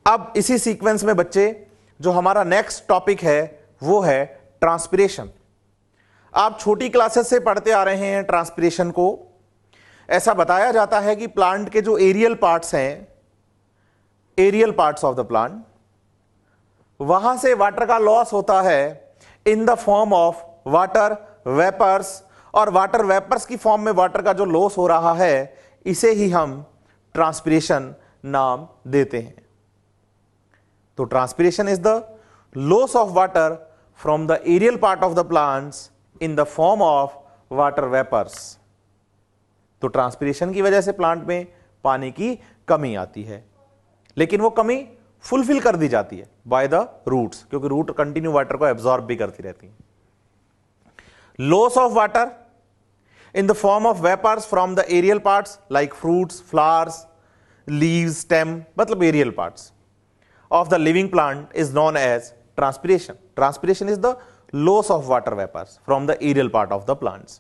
अब इसी सीक्वेंस में बच्चे जो हमारा नेक्स्ट टॉपिक है वो है ट्रांसपिरेशन। आप छोटी क्लासेस से पढ़ते आ रहे हैं ट्रांसपिरेशन को। ऐसा बताया जाता है कि प्लांट के जो एरियल पार्ट्स हैं, aerial parts of the plant, वहां से वाटर का लॉस होता है in the form of water vapours, और वाटर वेपर्स की फॉर्म में वाटर का जो लॉस हो रहा है इसे ही हम ट्रांसपिरेशन नाम देते हैं। तो transpiration is the loss of water from the aerial part of the plants in the form of water vapours. तो ट्रांसपिरेशन की वजह से प्लांट में पानी की कमी आती है, लेकिन वो कमी फुलफिल कर दी जाती है बाय द रूट्स, क्योंकि रूट कंटिन्यू वाटर को एब्जॉर्ब भी करती रहती है। Loss of water in the form of vapours from the aerial parts like fruits, flowers, leaves, stem, मतलब aerial parts of the living plant is known as transpiration. Transpiration is the loss of water vapors from the aerial part of the plants.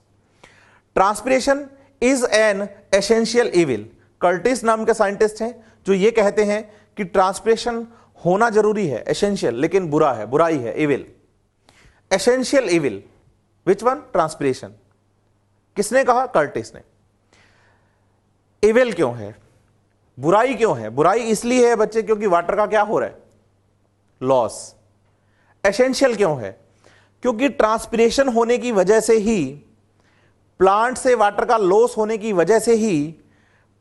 Transpiration is an essential evil. Curtis नाम के scientist हैं जो ये कहते हैं कि transpiration होना जरूरी है, एसेंशियल, लेकिन बुरा है, बुराई है, evil. Essential evil, which one? Transpiration. किसने कहा? कर्टिस ने। इविल क्यों है, बुराई क्यों है? बुराई इसलिए है बच्चे क्योंकि वाटर का क्या हो रहा है? लॉस। एसेंशियल क्यों है? क्योंकि ट्रांसपिरेशन होने की वजह से ही, प्लांट से वाटर का लॉस होने की वजह से ही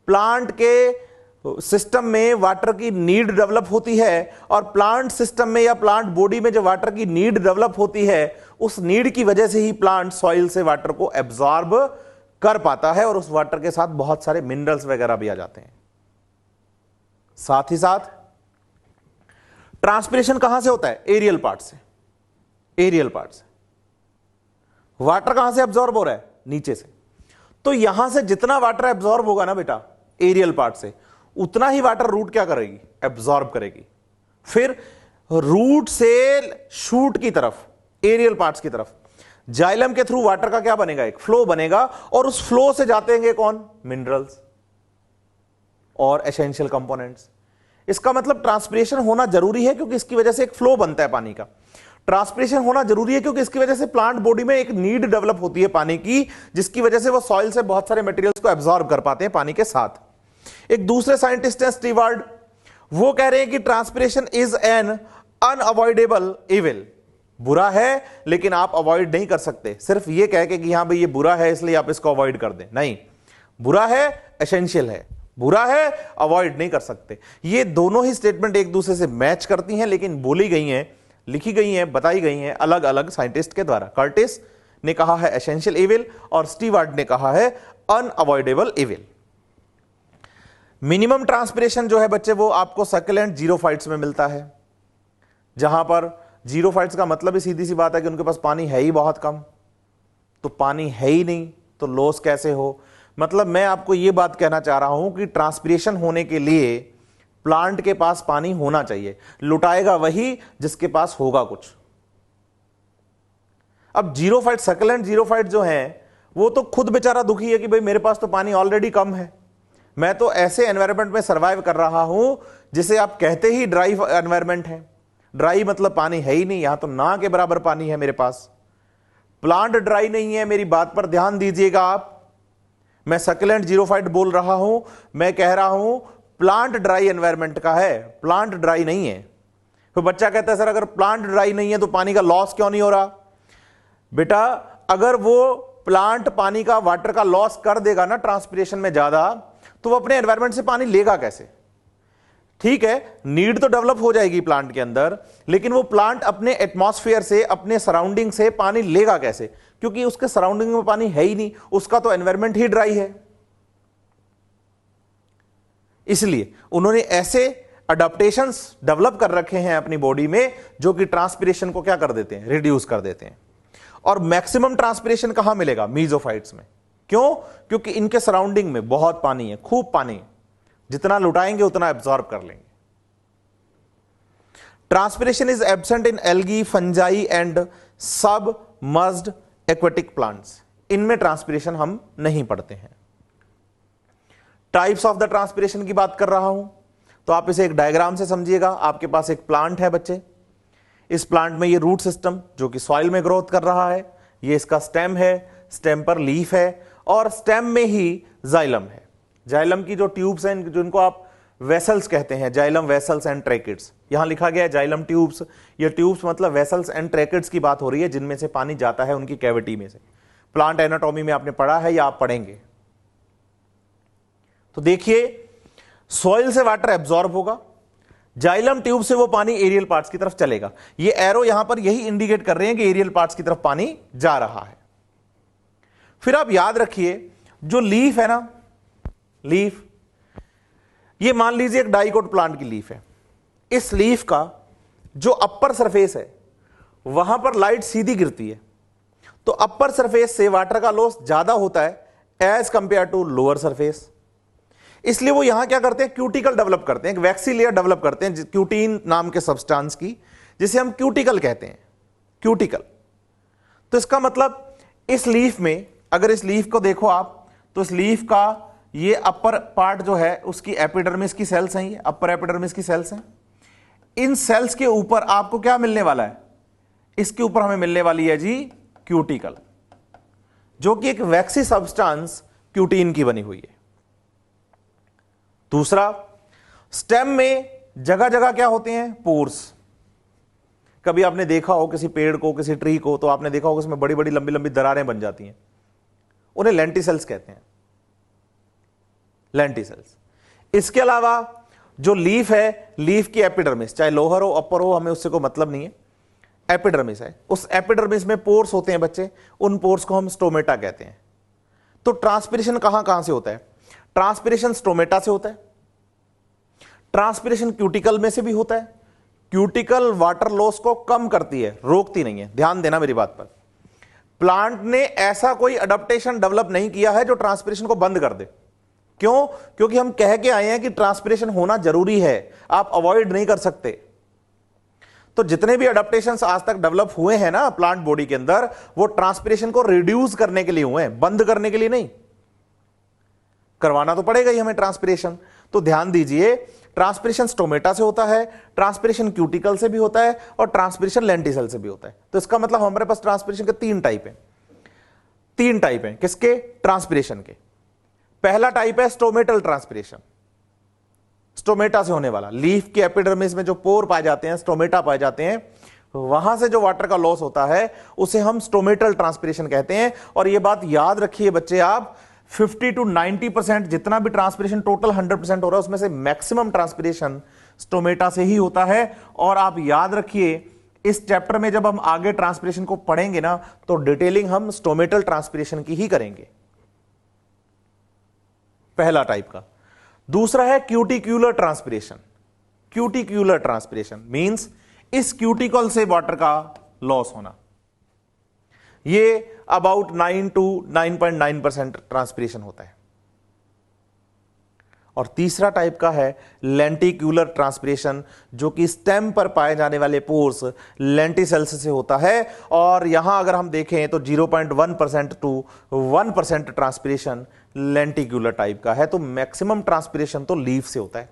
प्लांट के सिस्टम में वाटर की नीड डेवलप होती है, और प्लांट सिस्टम में या प्लांट बॉडी में जो वाटर की नीड डेवलप होती है उस नीड की वजह से ही प्लांट सॉइल से वाटर को एब्जॉर्ब कर पाता है, और उस वाटर के साथ बहुत सारे मिनरल्स वगैरह भी आ जाते हैं। साथ ही साथ ट्रांसपिरेशन कहां से होता है? एरियल पार्ट से। एरियल पार्ट से वाटर कहां से एब्जॉर्ब हो रहा है? नीचे से। तो यहां से जितना वाटर एब्जॉर्ब होगा ना बेटा एरियल पार्ट से, उतना ही वाटर रूट क्या करेगी? एब्जॉर्ब करेगी। फिर रूट से शूट की तरफ, एरियल पार्ट्स की तरफ, जाइलम के थ्रू वाटर का क्या बनेगा? एक फ्लो बनेगा, और उस फ्लो से जाते हैं कौन? मिनरल्स और एसेंशियल कंपोनेंट्स। इसका मतलब ट्रांसपिरेशन होना जरूरी है क्योंकि इसकी वजह से एक फ्लो बनता है पानी का। ट्रांसपिरेशन होना जरूरी है क्योंकि इसकी वजह से प्लांट बॉडी में एक नीड डेवलप होती है पानी की, जिसकी वजह से वो सॉइल से बहुत सारे मटेरियल्स को एब्जॉर्ब कर पाते हैं पानी के साथ। एक दूसरे साइंटिस्ट हैं स्टीवार्ड, वो कह रहे हैं कि transpiration is an unavoidable evil. बुरा है लेकिन आप अवॉइड नहीं कर सकते सिर्फ ये कह के कि हां भाई ये बुरा है इसलिए आप इसको अवॉइड कर दें। नहीं, बुरा है, एसेंशियल है, बुरा है, अवॉइड नहीं कर सकते। ये दोनों ही स्टेटमेंट एक दूसरे से मैच करती हैं, लेकिन बोली गई हैं, लिखी गई हैं, बताई गई हैं अलग अलग साइंटिस्ट के द्वारा। कर्टिस ने कहा है एसेंशियल इविल और स्टीवार्ड ने कहा है अनअवॉइडेबल इविल। मिनिमम ट्रांसपिरेशन जो है बच्चे वो आपको सक्यूलेंट जीरोफाइट्स में मिलता है, जहां पर जीरोफाइट्स का मतलब ही सीधी सी बात है कि उनके पास पानी है ही बहुत कम। तो पानी है ही नहीं तो लॉस कैसे हो? मतलब मैं आपको यह बात कहना चाह रहा हूं कि ट्रांसपिरेशन होने के लिए प्लांट के पास पानी होना चाहिए। लुटाएगा वही जिसके पास होगा कुछ। अब जीरोफाइट, सक्यूलेंट जीरोफाइट जो है वो तो खुद बेचारा दुखी है कि भाई मेरे पास तो पानी ऑलरेडी कम है, मैं तो ऐसे एनवायरनमेंट में सर्वाइव कर रहा हूं जिसे आप कहते ही ड्राई एनवायरनमेंट है। ड्राई मतलब पानी है ही नहीं, यहां तो ना के बराबर पानी है मेरे पास। प्लांट ड्राई नहीं है, मेरी बात पर ध्यान दीजिएगा आप। मैं सक्यूलेंट जीरोफाइट बोल रहा हूं, मैं कह रहा हूं प्लांट ड्राई एनवायरनमेंट का है, प्लांट ड्राई नहीं है। तो बच्चा कहता है सर अगर प्लांट ड्राई नहीं है तो पानी का लॉस क्यों नहीं हो रहा? बेटा अगर वो प्लांट पानी का, वाटर का लॉस कर देगा ना ट्रांसपिरेशन में ज्यादा, तो वो अपने एनवायरनमेंट से पानी लेगा कैसे? ठीक है, नीड तो डेवलप हो जाएगी प्लांट के अंदर, लेकिन वो प्लांट अपने एटमॉस्फेयर से, अपने सराउंडिंग से पानी लेगा कैसे? क्योंकि उसके सराउंडिंग में पानी है ही नहीं, उसका तो एनवायरनमेंट ही ड्राई है। इसलिए उन्होंने ऐसे अडेप्टेशंस डेवलप कर रखे हैं अपनी बॉडी में जो कि ट्रांसपिरेशन को क्या कर देते हैं? रिड्यूस कर देते हैं। और मैक्सिमम ट्रांसपिरेशन कहां मिलेगा? मीजोफाइट्स में। क्यों? क्योंकि इनके सराउंडिंग में बहुत पानी है, खूब पानी है, जितना लुटाएंगे उतना एब्जॉर्ब कर लेंगे। Transpiration is absent in algae, fungi and submerged aquatic plants. इनमें ट्रांसपिरेशन हम नहीं पढ़ते हैं। टाइप्स ऑफ द ट्रांसपिरेशन की बात कर रहा हूं, तो तो आप इसे एक डायग्राम से समझिएगा। आपके पास एक प्लांट है बच्चे, इस प्लांट में ये रूट सिस्टम जो कि सॉइल में ग्रोथ कर रहा है, ये इसका स्टेम है, स्टेम पर लीफ है और स्टेम में ही जाइलम है। जाइलम की जो ट्यूब्स हैं जिनको आप वेसल्स कहते हैं, जाइलम वेसल्स एंड ट्रैकिड्स, यहां लिखा गया है जाइलम ट्यूब्स। ये ट्यूब्स मतलब वेसल्स एंड ट्रैकिड्स की बात हो रही है, जिनमें से पानी जाता है उनकी कैविटी में से। प्लांट एनाटॉमी में आपने पढ़ा है या आप पढ़ेंगे। तो देखिए, सॉइल से वाटर एब्जॉर्ब होगा, जाइलम ट्यूब से वो पानी एरियल पार्ट्स की तरफ चलेगा। ये एरो यहां पर यही इंडिकेट कर रहे हैं कि एरियल पार्ट्स की तरफ पानी जा रहा है। फिर आप याद रखिए, जो लीफ है ना, लीफ, ये मान लीजिए एक डाइकोट प्लांट की लीफ है। इस लीफ का जो अपर सरफेस है वहां पर लाइट सीधी गिरती है, तो अपर सरफेस से वाटर का लॉस ज्यादा होता है as compare to lower surface. इसलिए वो यहां क्या करते हैं, क्यूटिकल डेवलप करते हैं, एक वैक्सी लेयर डेवलप करते हैं क्यूटीन नाम के सब्सटेंस की, जिसे हम क्यूटिकल कहते हैं, क्यूटिकल। तो इसका मतलब इस लीफ में, अगर इस लीफ को देखो आप, तो इस लीफ का ये अपर पार्ट जो है उसकी एपिडर्मिस की सेल्स हैं, ये अपर एपिडर्मिस की सेल्स हैं। इन सेल्स के ऊपर आपको क्या मिलने वाला है, इसके ऊपर हमें मिलने वाली है जी क्यूटिकल, जो कि एक वैक्सी सब्सटेंस क्यूटीन की बनी हुई है। दूसरा, स्टेम में जगह जगह क्या होते हैं, पोर्स। कभी आपने देखा हो किसी पेड़ को, किसी ट्री को, तो आपने देखा होगा उसमें बड़ी बड़ी लंबी लंबी दरारें बन जाती हैं, उन्हें लेंटिसेल्स कहते हैं, लेंटिसेल्स। इसके अलावा जो लीफ है, लीफ की एपिडर्मिस, चाहे लोअर हो अपर हो, हमें उससे कोई मतलब नहीं है, एपिडर्मिस है, उस एपिडर्मिस में पोर्स होते हैं बच्चे, उन पोर्स को हम स्टोमेटा कहते हैं। तो ट्रांसपिरेशन कहां कहां से होता है, ट्रांसपिरेशन स्टोमेटा से होता है, ट्रांसपिरेशन क्यूटिकल में से भी होता है। क्यूटिकल वाटर लॉस को कम करती है, रोकती नहीं है, ध्यान देना मेरी बात पर। प्लांट ने ऐसा कोई अडेप्टेशन डेवलप नहीं किया है जो ट्रांसपिरेशन को बंद कर दे। क्यों? क्योंकि हम कह के आए हैं कि ट्रांसपिरेशन होना जरूरी है, आप अवॉइड नहीं कर सकते। तो जितने भी अडेप्टेशंस आज तक डेवलप हुए हैं ना प्लांट बॉडी के अंदर, वो ट्रांसपिरेशन को रिड्यूस करने के लिए हुए हैं, बंद करने के लिए नहीं। करवाना तो पड़ेगा ही हमें ट्रांसपिरेशन। तो ध्यान दीजिए, ट्रांसपिरेशन स्टोमेटा से होता है, ट्रांसपिरेशन क्यूटिकल से भी होता है और ट्रांसपिरेशन लेंटिसेल से भी होता है। तो इसका मतलब हमारे पास ट्रांसपिरेशन के तीन टाइप हैं, तीन टाइप हैं। किसके? ट्रांसपिरेशन के। पहला टाइप है स्टोमेटल ट्रांसपिरेशन, स्टोमेटा से होने वाला। लीफ के एपिडर्मिस में जो पोर पाए जाते हैं, स्टोमेटा पाए जाते हैं, वहां से जो वाटर का लॉस होता है उसे हम स्टोमेटल ट्रांसपिरेशन कहते हैं। और यह बात याद रखिए बच्चे, आप 50 to 90% जितना भी ट्रांसपिरेशन टोटल 100% हो रहा है, उसमें से मैक्सिमम ट्रांसपिरेशन स्टोमेटा से ही होता है। और आप याद रखिए, इस चैप्टर में जब हम आगे ट्रांसपिरेशन को पढ़ेंगे ना, तो डिटेलिंग हम स्टोमेटल ट्रांसपिरेशन की ही करेंगे, पहला टाइप का। दूसरा है क्यूटिक्यूलर ट्रांसपिरेशन। क्यूटिक्यूलर ट्रांसपिरेशन मींस इस क्यूटिकल से वाटर का लॉस होना। ये अबाउट 9 to 9.9% ट्रांसपिरेशन होता है। और तीसरा टाइप का है लेंटिक्यूलर ट्रांसपिरेशन, जो कि स्टेम पर पाए जाने वाले पोर्स लेंटिसेल्स से होता है। और यहां अगर हम देखें तो 0.1% to 1% ट्रांसपिरेशन लेंटिक्यूलर टाइप का है। तो मैक्सिमम ट्रांसपिरेशन तो लीफ से होता है।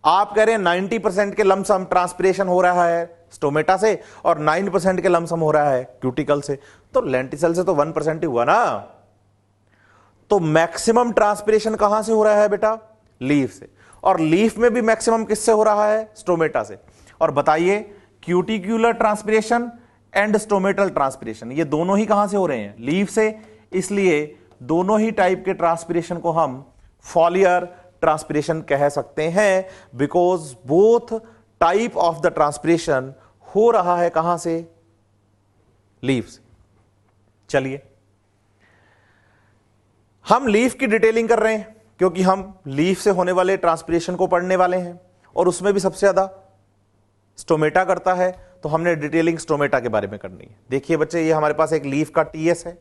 आप कह रहे हैं 90% के लमसम ट्रांसपिरेशन हो रहा है स्टोमेटा से और 9% के लमसम हो रहा है क्यूटिकल से, तो लेंटिसेल से तो 1% ही हुआ ना। तो मैक्सिमम ट्रांसपिरेशन कहां से हो रहा है बेटा? लीफ से। और लीफ में भी मैक्सिमम किससे हो रहा है? स्टोमेटा से। और बताइए, क्यूटिक्यूलर ट्रांसपिरेशन एंड स्टोमेटल ट्रांसपिरेशन ये दोनों ही कहां से हो रहे हैं? लीफ से। इसलिए दोनों ही टाइप के ट्रांसपिरेशन को हम फॉलियर ट्रांसपिरेशन कह सकते हैं, because both type of the transpiration हो रहा है कहां से? लीफ से। चलिए, हम लीफ की डिटेलिंग कर रहे हैं क्योंकि हम लीफ से होने वाले ट्रांसपिरेशन को पढ़ने वाले हैं, और उसमें भी सबसे ज्यादा स्टोमेटा करता है, तो हमने डिटेलिंग स्टोमेटा के बारे में करनी है। देखिए बच्चे, ये हमारे पास एक लीफ का टीएस है।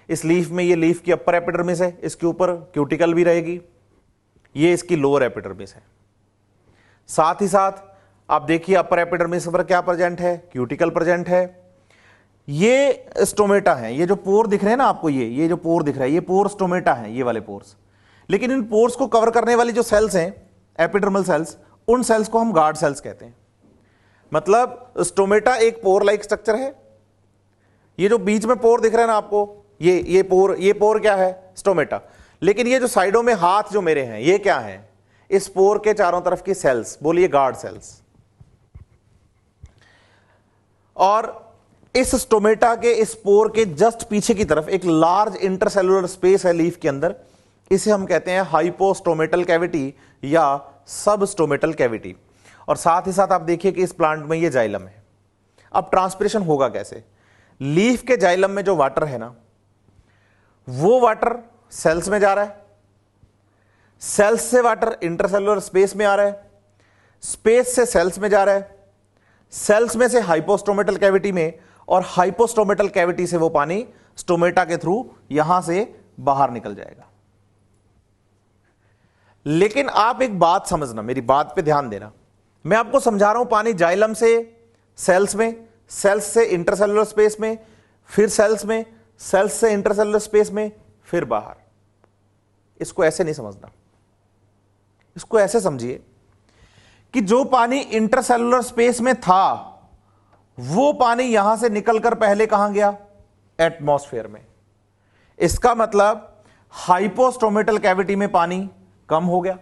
इस लीफ में ये लीफ की अपर एपिडर्मिस है, इसके ऊपर क्यूटिकल भी रहेगी, ये इसकी लोअर एपिडर्मिस है। साथ ही साथ आप देखिए अपर एपिडर्मिस पर क्या प्रेजेंट है? क्यूटिकल प्रेजेंट है। ये स्टोमेटा है, ये जो पोर दिख रहे हैं ना आपको, ये जो पोर दिख रहा है, ये पोर स्टोमेटा है, ये वाले पोर्स। लेकिन इन पोर्स को कवर करने वाली जो सेल्स हैं एपिडर्मल सेल्स, उन सेल्स को हम गार्ड सेल्स कहते हैं। मतलब स्टोमेटा एक पोर लाइक स्ट्रक्चर है। ये जो बीच में पोर दिख रहा है ना आपको, ये पोर क्या है? स्टोमेटा। लेकिन ये जो साइडों में हाथ जो मेरे हैं ये क्या है? इस पोर के चारों तरफ की सेल्स, बोलिए गार्ड सेल्स। और इस स्टोमेटा के इस पोर के जस्ट पीछे की तरफ एक लार्ज इंटरसेलुलर स्पेस है लीफ के अंदर, इसे हम कहते हैं हाइपोस्टोमेटल कैविटी या सब स्टोमेटल कैविटी। और साथ ही साथ आप देखिए कि इस प्लांट में ये जाइलम है। अब ट्रांसपिरेशन होगा कैसे? लीफ के जाइलम में जो वाटर है ना, वो वाटर सेल्स में जा रहा है, सेल्स से वाटर इंटरसेलुलर स्पेस में आ रहा है, स्पेस से सेल्स में जा रहा है, सेल्स में से हाइपोस्टोमेटल कैविटी में, और हाइपोस्टोमेटल कैविटी से वो पानी स्टोमेटा के थ्रू यहां से बाहर निकल जाएगा। लेकिन आप एक बात समझना, मेरी बात पे ध्यान देना। मैं आपको समझा रहा हूं पानी जाइलम से सेल्स में, सेल्स से इंटरसेलुलर स्पेस में, फिर सेल्स में, सेल्स से इंटरसेलुलर स्पेस में, फिर बाहर। इसको ऐसे नहीं समझना, इसको ऐसे समझिए कि जो पानी इंटरसेलुलर स्पेस में था वो पानी यहां से निकलकर पहले कहां गया? एटमॉस्फेयर में। इसका मतलब हाइपोस्टोमेटल कैविटी में पानी कम हो गया।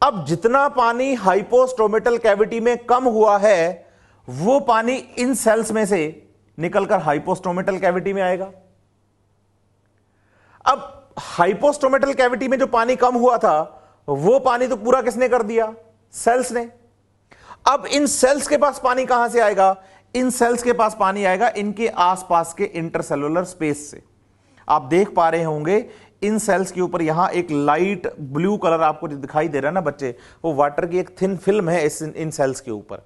अब जितना पानी हाइपोस्टोमेटल कैविटी में कम हुआ है वो पानी इन सेल्स में से निकलकर हाइपोस्टोमेटल कैविटी में आएगा। अब हाइपोस्टोमेटल कैविटी में जो पानी कम हुआ था वो पानी तो पूरा किसने कर दिया? सेल्स ने। अब इन सेल्स के पास पानी कहां से आएगा? इन सेल्स के पास पानी आएगा इनके आसपास के इंटरसेलुलर स्पेस से। आप देख पा रहे होंगे इन सेल्स के ऊपर यहां एक लाइट ब्लू कलर आपको जो दिखाई दे रहा है ना बच्चे, वो वाटर की एक थिन फिल्म है इन सेल्स के ऊपर।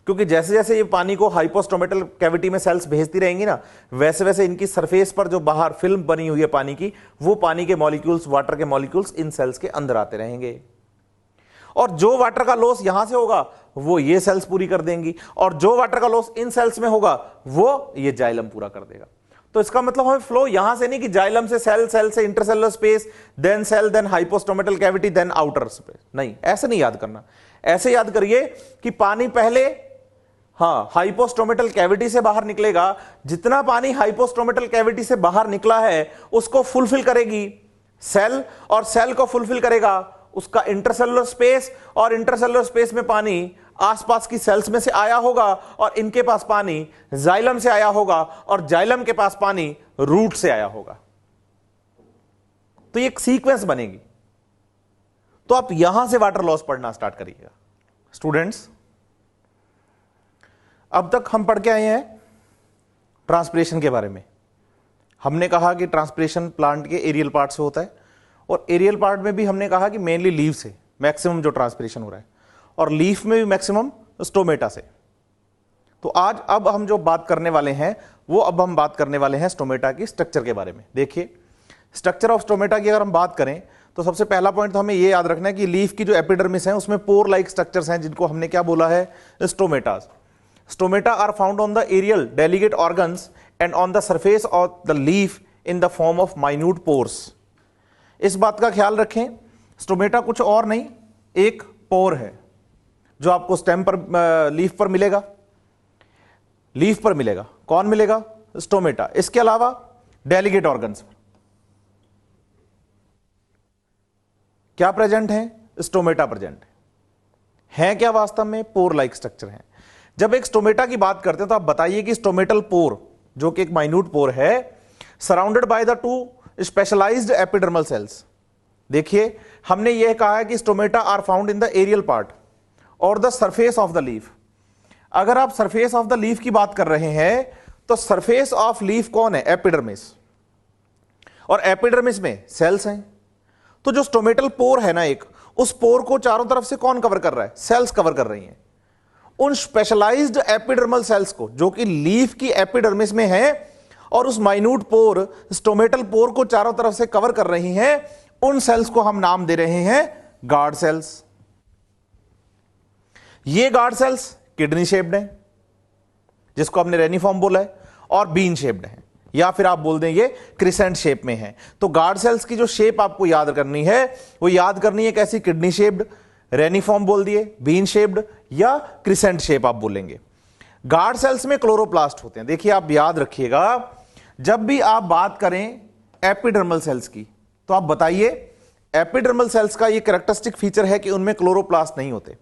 क्योंकि जैसे जैसे ये पानी को हाइपोस्टोमेटल कैविटी में सेल्स भेजती रहेंगी ना, वैसे वैसे इनकी सरफेस पर जो बाहर फिल्म बनी हुई है पानी की, वो पानी के मॉलिक्यूल्स, वाटर के मॉलिक्यूल्स इन सेल्स के अंदर आते रहेंगे। और जो वाटर का लॉस यहां से होगा वो ये सेल्स पूरी कर देंगी, और जो वाटर का लॉस इन सेल्स में होगा वो ये जाइलम पूरा कर देगा। तो इसका मतलब हमें फ्लो यहां से नहीं कि जाइलम से सेल, सेल से intercellular space, then cell, then hypostomatal cavity, then outer space. नहीं, ऐसे नहीं याद करना। ऐसे याद करिए कि पानी पहले हाइपोस्टोमेटल कैविटी से बाहर निकलेगा। जितना पानी हाइपोस्टोमेटल कैविटी से बाहर निकला है उसको फुलफिल करेगी सेल, और सेल को फुलफिल करेगा उसका इंटरसेलुलर स्पेस, और इंटरसेलुलर स्पेस में पानी आसपास की सेल्स में से आया होगा, और इनके पास पानी जाइलम से आया होगा, और जाइलम के पास पानी रूट से आया होगा। तो ये एक सीक्वेंस बनेगी। तो आप यहां से वाटर लॉस पढ़ना स्टार्ट करिएगा स्टूडेंट्स। अब तक हम पढ़ के आए हैं ट्रांसपिरेशन के बारे में। हमने कहा कि ट्रांसपिरेशन प्लांट के एरियल पार्ट से होता है, और एरियल पार्ट में भी हमने कहा कि मेनली लीव से मैक्सिमम जो ट्रांसपिरेशन हो रहा है, और लीफ में भी मैक्सिमम स्टोमेटा से। तो आज अब हम जो बात करने वाले हैं वो अब हम बात करने वाले हैं स्टोमेटा की स्ट्रक्चर के बारे में। देखिए, स्ट्रक्चर ऑफ स्टोमेटा की अगर हम बात करें तो सबसे पहला पॉइंट तो हमें ये याद रखना है कि लीफ की जो एपिडर्मिस है उसमें पोर लाइक स्ट्रक्चर्स हैं, जिनको हमने क्या बोला है? Stomatas. Stomata are found on the aerial delicate organs and on the surface of the leaf in the form of minute pores. इस बात का ख्याल रखें, स्टोमेटा कुछ और नहीं, एक पोर है जो आपको स्टेम पर, लीफ पर मिलेगा। लीफ पर मिलेगा, कौन मिलेगा? स्टोमेटा। इसके अलावा डेलिगेट ऑर्गन्स पर क्या प्रेजेंट है? स्टोमेटा प्रेजेंट है क्या वास्तव में? पोर लाइक स्ट्रक्चर है। जब एक स्टोमेटा की बात करते हैं तो आप बताइए कि स्टोमेटल पोर, जो कि एक माइन्यूट पोर है, surrounded by the two specialised epidermal cells. देखिए, हमने यह कहा है कि stomata are found in the aerial part और the surface of the leaf. अगर आप सरफेस ऑफ द लीफ की बात कर रहे हैं तो सरफेस ऑफ लीफ कौन है? एपिडर्मिस। और एपिडर्मिस में सेल्स हैं। तो जो स्टोमेटल पोर है ना एक, उस पोर को चारों तरफ से कौन कवर कर रहा है? सेल्स कवर कर रही हैं। उन स्पेशलाइज्ड एपिडर्मल सेल्स को जो कि लीफ की एपिडर्मिस में है, और उस माइन्यूट पोर, स्टोमेटल पोर को चारों तरफ से कवर कर रही हैं, उन सेल्स को हम नाम दे रहे हैं गार्ड सेल्स। ये गार्ड सेल्स किडनी शेप्ड हैं, जिसको हमने रेनिफॉर्म बोला है, और बीन शेप्ड हैं। या फिर आप बोल दें ये क्रिसेंट शेप में है। तो गार्ड सेल्स की जो शेप आपको याद करनी है वो याद करनी है कैसी, किडनी शेप्ड, रेनिफॉर्म बोल दिए, बीन शेप्ड या क्रिसेंट शेप आप बोलेंगे। गार्ड सेल्स में क्लोरोप्लास्ट होते हैं। देखिए आप याद रखिएगा, जब भी आप बात करें एपिडर्मल सेल्स की तो आप बताइए एपिडर्मल सेल्स का ये कैरेक्टरिस्टिक फीचर है कि उनमें क्लोरोप्लास्ट नहीं होते।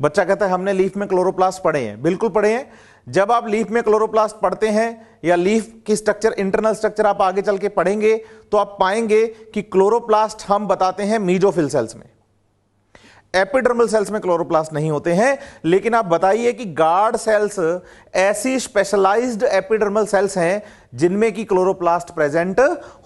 बच्चा कहता है हमने लीफ में क्लोरोप्लास्ट पढ़े हैं, बिल्कुल पढ़े हैं। जब आप लीफ में क्लोरोप्लास्ट पढ़ते हैं या लीफ की स्ट्रक्चर, इंटरनल स्ट्रक्चर आप आगे चल के पढ़ेंगे तो आप पाएंगे कि क्लोरोप्लास्ट हम बताते हैं मीजोफिल सेल्स में, एपिडर्मल सेल्स में क्लोरोप्लास्ट नहीं होते हैं। लेकिन आप बताइए कि गार्ड सेल्स ऐसी स्पेशलाइज्ड एपिडर्मल सेल्स हैं जिनमें कि क्लोरोप्लास्ट प्रेजेंट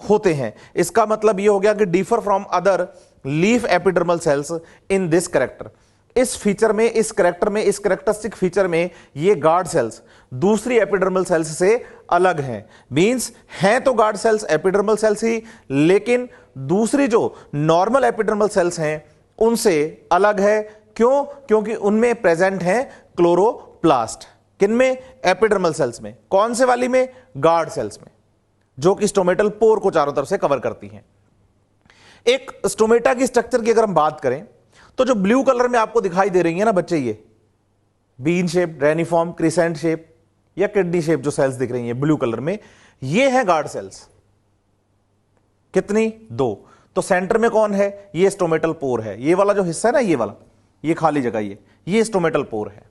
होते हैं। इसका मतलब यह हो गया कि differ from other leaf epidermal cells in this character, इस फीचर में, इस कैरेक्टर में, इस कैरेक्टरिस्टिक फीचर में ये गार्ड सेल्स दूसरी एपिडर्मल सेल्स से अलग हैं। मींस हैं तो गार्ड सेल्स एपिडर्मल सेल्स ही, लेकिन दूसरी जो नॉर्मल एपिडर्मल सेल्स हैं उनसे अलग है। क्यों? क्योंकि उनमें प्रेजेंट है क्लोरोप्लास्ट। किनमें? एपिडर्मल सेल्स में। कौन से वाली में? गार्ड सेल्स में, जो कि स्टोमेटल पोर को चारों तरफ से कवर करती हैं। एक स्टोमेटा की स्ट्रक्चर की अगर हम बात करें तो जो ब्लू कलर में आपको दिखाई दे रही है ना बच्चे, ये bean shape, reniform, crescent shape या किडनी शेप जो सेल्स दिख रही हैं ब्लू कलर में, ये है गार्ड सेल्स। कितनी? 2। तो सेंटर में कौन है? ये स्टोमेटल पोर है। ये वाला जो हिस्सा है ना, ये वाला, ये खाली जगह, ये स्टोमेटल पोर है।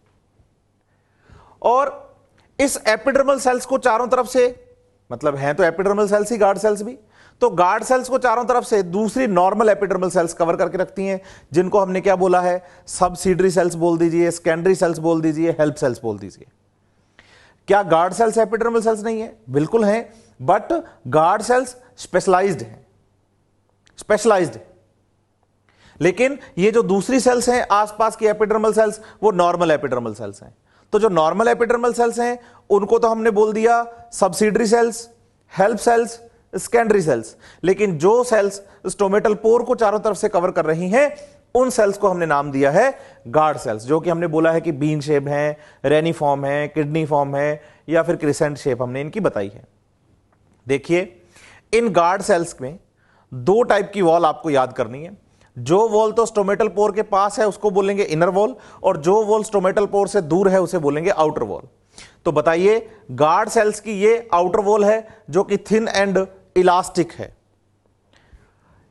और इस एपिडर्मल सेल्स को चारों तरफ से, मतलब हैं तो एपिडर्मल सेल्स ही गार्ड सेल्स भी, तो गार्ड सेल्स को चारों तरफ से दूसरी नॉर्मल एपिडर्मल सेल्स कवर करके रखती हैं, जिनको हमने क्या बोला है? सबसिडरी सेल्स बोल दीजिए, सेकेंडरी सेल्स बोल दीजिए, हेल्प सेल्स बोल दीजिए। क्या गार्ड सेल्स एपिडर्मल सेल्स नहीं है? बिल्कुल हैं, बट गार्ड सेल्स स्पेशलाइज्ड हैं, स्पेशलाइज्ड। लेकिन ये जो दूसरी सेल्स हैं आसपास की एपिडर्मल सेल्स, वो नॉर्मल एपिडर्मल सेल्स हैं। तो जो नॉर्मल एपिडर्मल सेल्स हैं उनको तो हमने बोल दिया subsidiary cells, help cells, secondary cells. लेकिन जो सेल्स स्टोमेटल पोर को चारों तरफ से कवर कर रही हैं उन सेल्स को हमने नाम दिया है गार्ड सेल्स, जो कि हमने बोला है कि बीन शेप है, रेनिफॉर्म है, किडनी फॉर्म है या फिर क्रिसेंट शेप हमने इनकी बताई है। देखिए इन गार्ड सेल्स में 2 टाइप की वॉल आपको याद करनी है। जो वॉल तो स्टोमेटल पोर के पास है उसको बोलेंगे इनर वॉल, और जो वॉल स्टोमेटल पोर से दूर है उसे बोलेंगे आउटर वॉल। तो बताइए गार्ड सेल्स की ये आउटर वॉल है जो कि थिन एंड इलास्टिक है,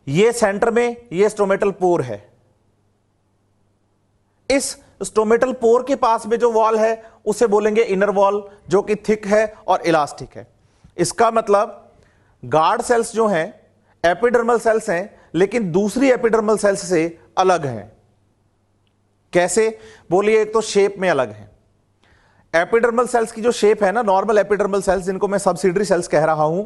ये सेंटर में ये स्टोमेटल पोर है। इस स्टोमेटल पोर के पास में जो वॉल है उसे बोलेंगे इनर वॉल, जो कि थिक है और इलास्टिक है। इसका मतलब गार्ड सेल्स जो हैं एपिडर्मल सेल्स हैं, लेकिन दूसरी एपिडर्मल सेल्स से अलग हैं। कैसे? बोलिए, एक तो शेप में अलग है। एपिडर्मल सेल्स की जो शेप है ना, नॉर्मल एपिडर्मल सेल्स जिनको मैं सबसिडरी सेल्स कह रहा हूं,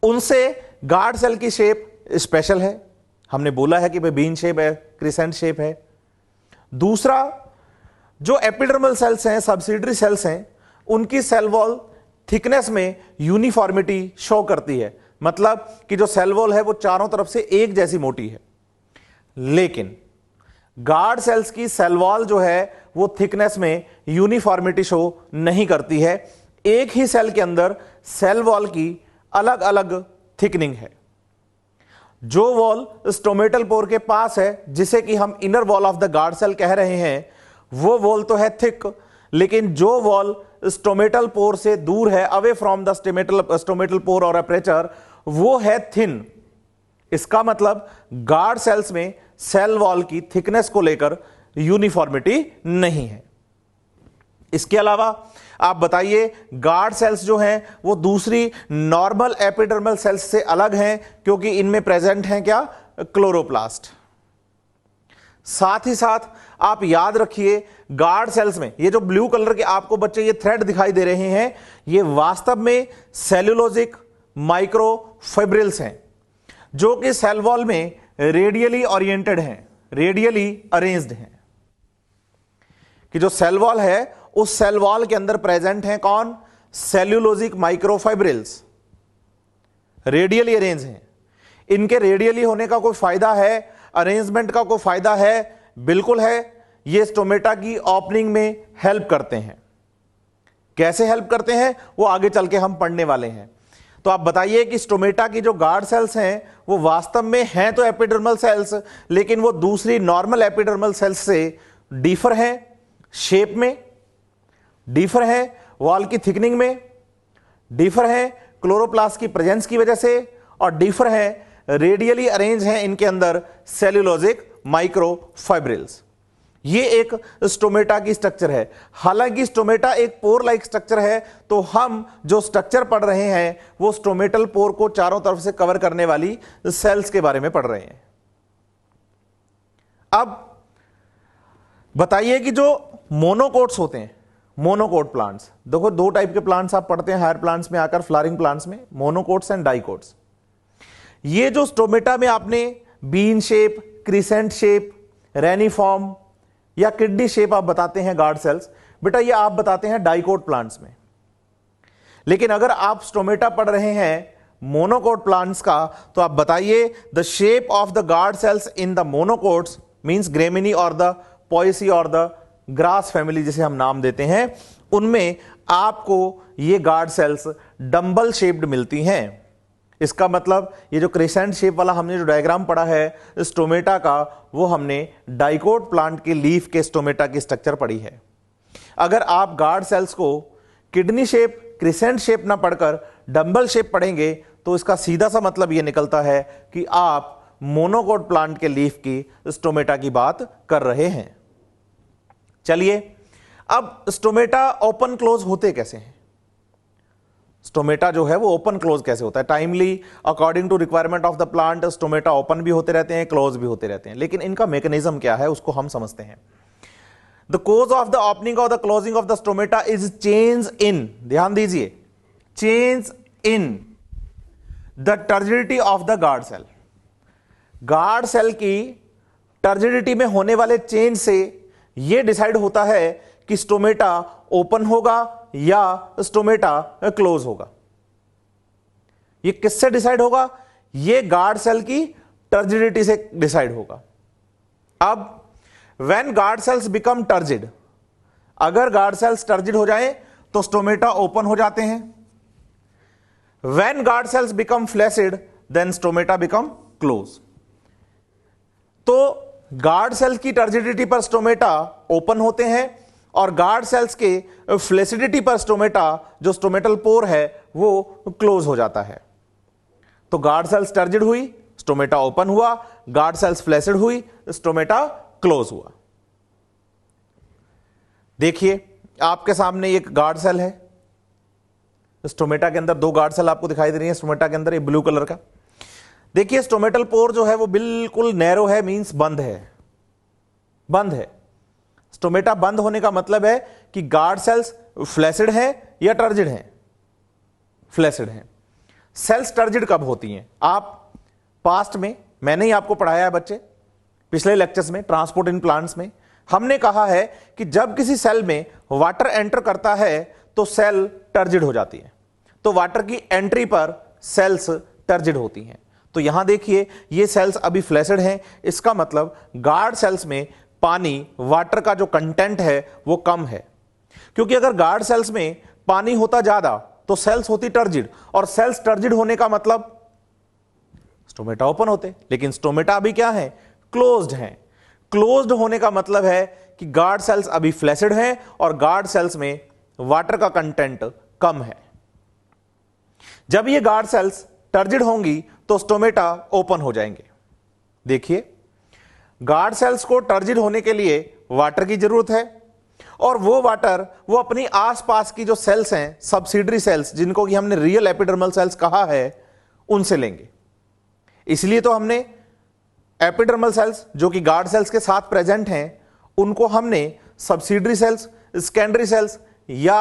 उनसे गार्ड सेल की शेप स्पेशल है। हमने बोला है कि भाई बीन शेप है, क्रिसेंट शेप है। दूसरा, जो एपिडर्मल सेल्स हैं, सबसिडरी सेल्स हैं, उनकी सेल वॉल थिकनेस में यूनिफॉर्मिटी शो करती है, मतलब कि जो सेल वॉल है वो चारों तरफ से एक जैसी मोटी है। लेकिन गार्ड सेल्स की सेल वॉल जो है वो थिकनेस में यूनिफॉर्मिटी शो नहीं करती है। एक ही सेल के अंदर सेल वॉल की अलग अलग थिकनिंग है। जो वॉल स्टोमेटल पोर के पास है, जिसे कि हम inner wall of the guard cell कह रहे हैं, वो वॉल तो है थिक, लेकिन जो वॉल स्टोमेटल पोर से दूर है, away from the stomatal pore और अपर्चर, वो है थिन। इसका मतलब गार्ड सेल्स में सेल वॉल की थिकनेस को लेकर यूनिफॉर्मिटी नहीं है। इसके अलावा आप बताइए गार्ड सेल्स जो हैं वो दूसरी नॉर्मल एपिडर्मल सेल्स से अलग हैं, क्योंकि इनमें प्रेजेंट हैं क्या? क्लोरोप्लास्ट। साथ ही साथ आप याद रखिए गार्ड सेल्स में ये जो ब्लू कलर के आपको बच्चे ये थ्रेड दिखाई दे रहे हैं, ये वास्तव में सेल्यूलोजिक माइक्रोफाइब्रिल्स हैं, जो कि सेल वॉल में रेडियली ओरिएंटेड हैं, रेडियली अरेंज्ड हैं। कि जो सेल वॉल है उस सेल वॉल के अंदर प्रेजेंट हैं कौन? सेल्यूलोजिक माइक्रोफाइब्रिल्स, रेडियली अरेंज हैं। इनके रेडियली होने का कोई फायदा है? अरेंजमेंट का कोई फायदा है? बिल्कुल है। ये स्टोमेटा की ओपनिंग में हेल्प करते हैं। कैसे हेल्प करते हैं वो आगे चल के हम पढ़ने वाले हैं। तो आप बताइए कि स्टोमेटा की जो गार्ड सेल्स हैं वो वास्तव में हैं तो एपिडर्मल सेल्स, लेकिन वो दूसरी नॉर्मल एपिडर्मल सेल्स से डिफर हैं, शेप में डिफर है, वॉल की थिकनिंग में डिफर है, क्लोरोप्लास्ट की प्रेजेंस की वजह से, और डिफर है, रेडियली अरेंज हैं इनके अंदर सेल्यूलोजिक माइक्रोफाइब्रिल्स। ये एक स्टोमेटा की स्ट्रक्चर है। हालांकि स्टोमेटा एक पोर लाइक स्ट्रक्चर है, तो हम जो स्ट्रक्चर पढ़ रहे हैं वो स्टोमेटल पोर को चारों तरफ से कवर करने वाली सेल्स के बारे में पढ़ रहे हैं। अब बताइए कि जो मोनोकोट्स होते हैं, मोनोकोट प्लांट्स, देखो दो टाइप के प्लांट्स आप पढ़ते हैं हायर प्लांट्स में आकर, फ्लावरिंग प्लांट्स में, मोनोकोट्स एंड डाइकोट्स। ये जो स्टोमेटा में आपने बीन शेप, क्रिसेंट शेप, रेनिफॉर्म या किडनी शेप आप बताते हैं गार्ड सेल्स, बेटा ये आप बताते हैं डाइकोट प्लांट्स में। लेकिन अगर आप स्टोमेटा पढ़ रहे हैं मोनोकोट प्लांट्स का, तो आप बताइए the shape of the guard sales in the monocots means Gramineae और द पोएसी और द ग्रास फैमिली जिसे हम नाम देते हैं, उनमें आपको ये गार्ड सेल्स डंबल शेप्ड मिलती हैं। इसका मतलब ये जो क्रेसेंट शेप वाला हमने जो डायग्राम पढ़ा है स्टोमेटा का, वो हमने डाइकोट प्लांट के लीफ के स्टोमेटा की स्ट्रक्चर पढ़ी है। अगर आप गार्ड सेल्स को किडनी शेप, क्रेसेंट शेप ना पढ़कर डंबल शेप पढ़ेंगे तो इसका सीधा सा मतलब ये निकलता है कि आप मोनोकोट प्लांट के लीफ की स्टोमेटा की बात कर रहे हैं। चलिए, अब स्टोमेटा ओपन क्लोज होते कैसे हैं? स्टोमेटा जो है वो ओपन क्लोज कैसे होता है? Timely according to requirement of the plant stomata open भी होते रहते हैं, क्लोज भी होते रहते हैं, लेकिन इनका मैकेनिज्म क्या है उसको हम समझते हैं। The cause of the opening और the closing of the stomata is change in, ध्यान दीजिए, change in the turgidity of the guard cell. Guard cell की टर्जिडिटी में होने वाले चेंज से यह डिसाइड होता है कि स्टोमेटा ओपन होगा या स्टोमेटा क्लोज होगा। यह किससे डिसाइड होगा? यह गार्ड सेल की टर्जिडिटी से डिसाइड होगा। अब when guard cells become turgid, अगर गार्ड सेल्स टर्जिड हो जाए तो स्टोमेटा ओपन हो जाते हैं। When guard cells become flaccid then stomata become close. तो गार्ड सेल्स की टर्जिडिटी पर स्टोमेटा ओपन होते हैं और गार्ड सेल्स के फ्लैसिडिटी पर स्टोमेटा, जो स्टोमेटल पोर है, वो क्लोज हो जाता है। तो गार्ड सेल्स टर्जिड हुई, स्टोमेटा ओपन हुआ, गार्ड सेल्स फ्लैसिड हुई, स्टोमेटा क्लोज हुआ। देखिए आपके सामने एक गार्ड सेल है, स्टोमेटा के अंदर दो गार्ड सेल आपको दिखाई दे रही है स्टोमेटा के अंदर, ये ब्लू कलर का। देखिए स्टोमेटल पोर जो है वो बिल्कुल नैरो है, मींस बंद है, बंद है। स्टोमेटा बंद होने का मतलब है कि गार्ड सेल्स फ्लैसिड है या टर्जिड है? फ्लैसिड है। सेल्स टर्जिड कब होती हैं? आप पास्ट में, मैंने ही आपको पढ़ाया है बच्चे पिछले लेक्चर्स में, ट्रांसपोर्ट इन प्लांट्स में हमने कहा है कि जब किसी सेल में वाटर एंटर करता है तो सेल टर्जिड हो जाती है। तो वाटर की एंट्री पर सेल्स टर्जिड होती हैं। तो यहां देखिए ये सेल्स अभी फ्लैसिड हैं, इसका मतलब गार्ड सेल्स में पानी, वाटर का जो कंटेंट है वो कम है। क्योंकि अगर गार्ड सेल्स में पानी होता ज्यादा तो सेल्स होती टर्जिड, और सेल्स टर्जिड होने का मतलब स्टोमेटा ओपन होते, लेकिन स्टोमेटा अभी क्या है? क्लोज्ड हैं। क्लोज्ड होने का मतलब है कि गार्ड सेल्स अभी फ्लैसिड हैं और गार्ड सेल्स में वाटर का कंटेंट कम है। जब ये गार्ड सेल्स टर्जिड होंगी तो स्टोमेटा ओपन हो जाएंगे। देखिए गार्ड सेल्स को टर्जिड होने के लिए वाटर की जरूरत है, और वो वाटर वो अपनी आसपास की जो सेल्स हैं, सब्सिडरी सेल्स, जिनको कि हमने रियल एपिडर्मल सेल्स कहा है, उनसे लेंगे। इसलिए तो हमने एपिडर्मल सेल्स जो कि गार्ड सेल्स के साथ प्रेजेंट हैं, उनको हमने सब्सिडरी सेल्स, सेकेंडरी सेल्स या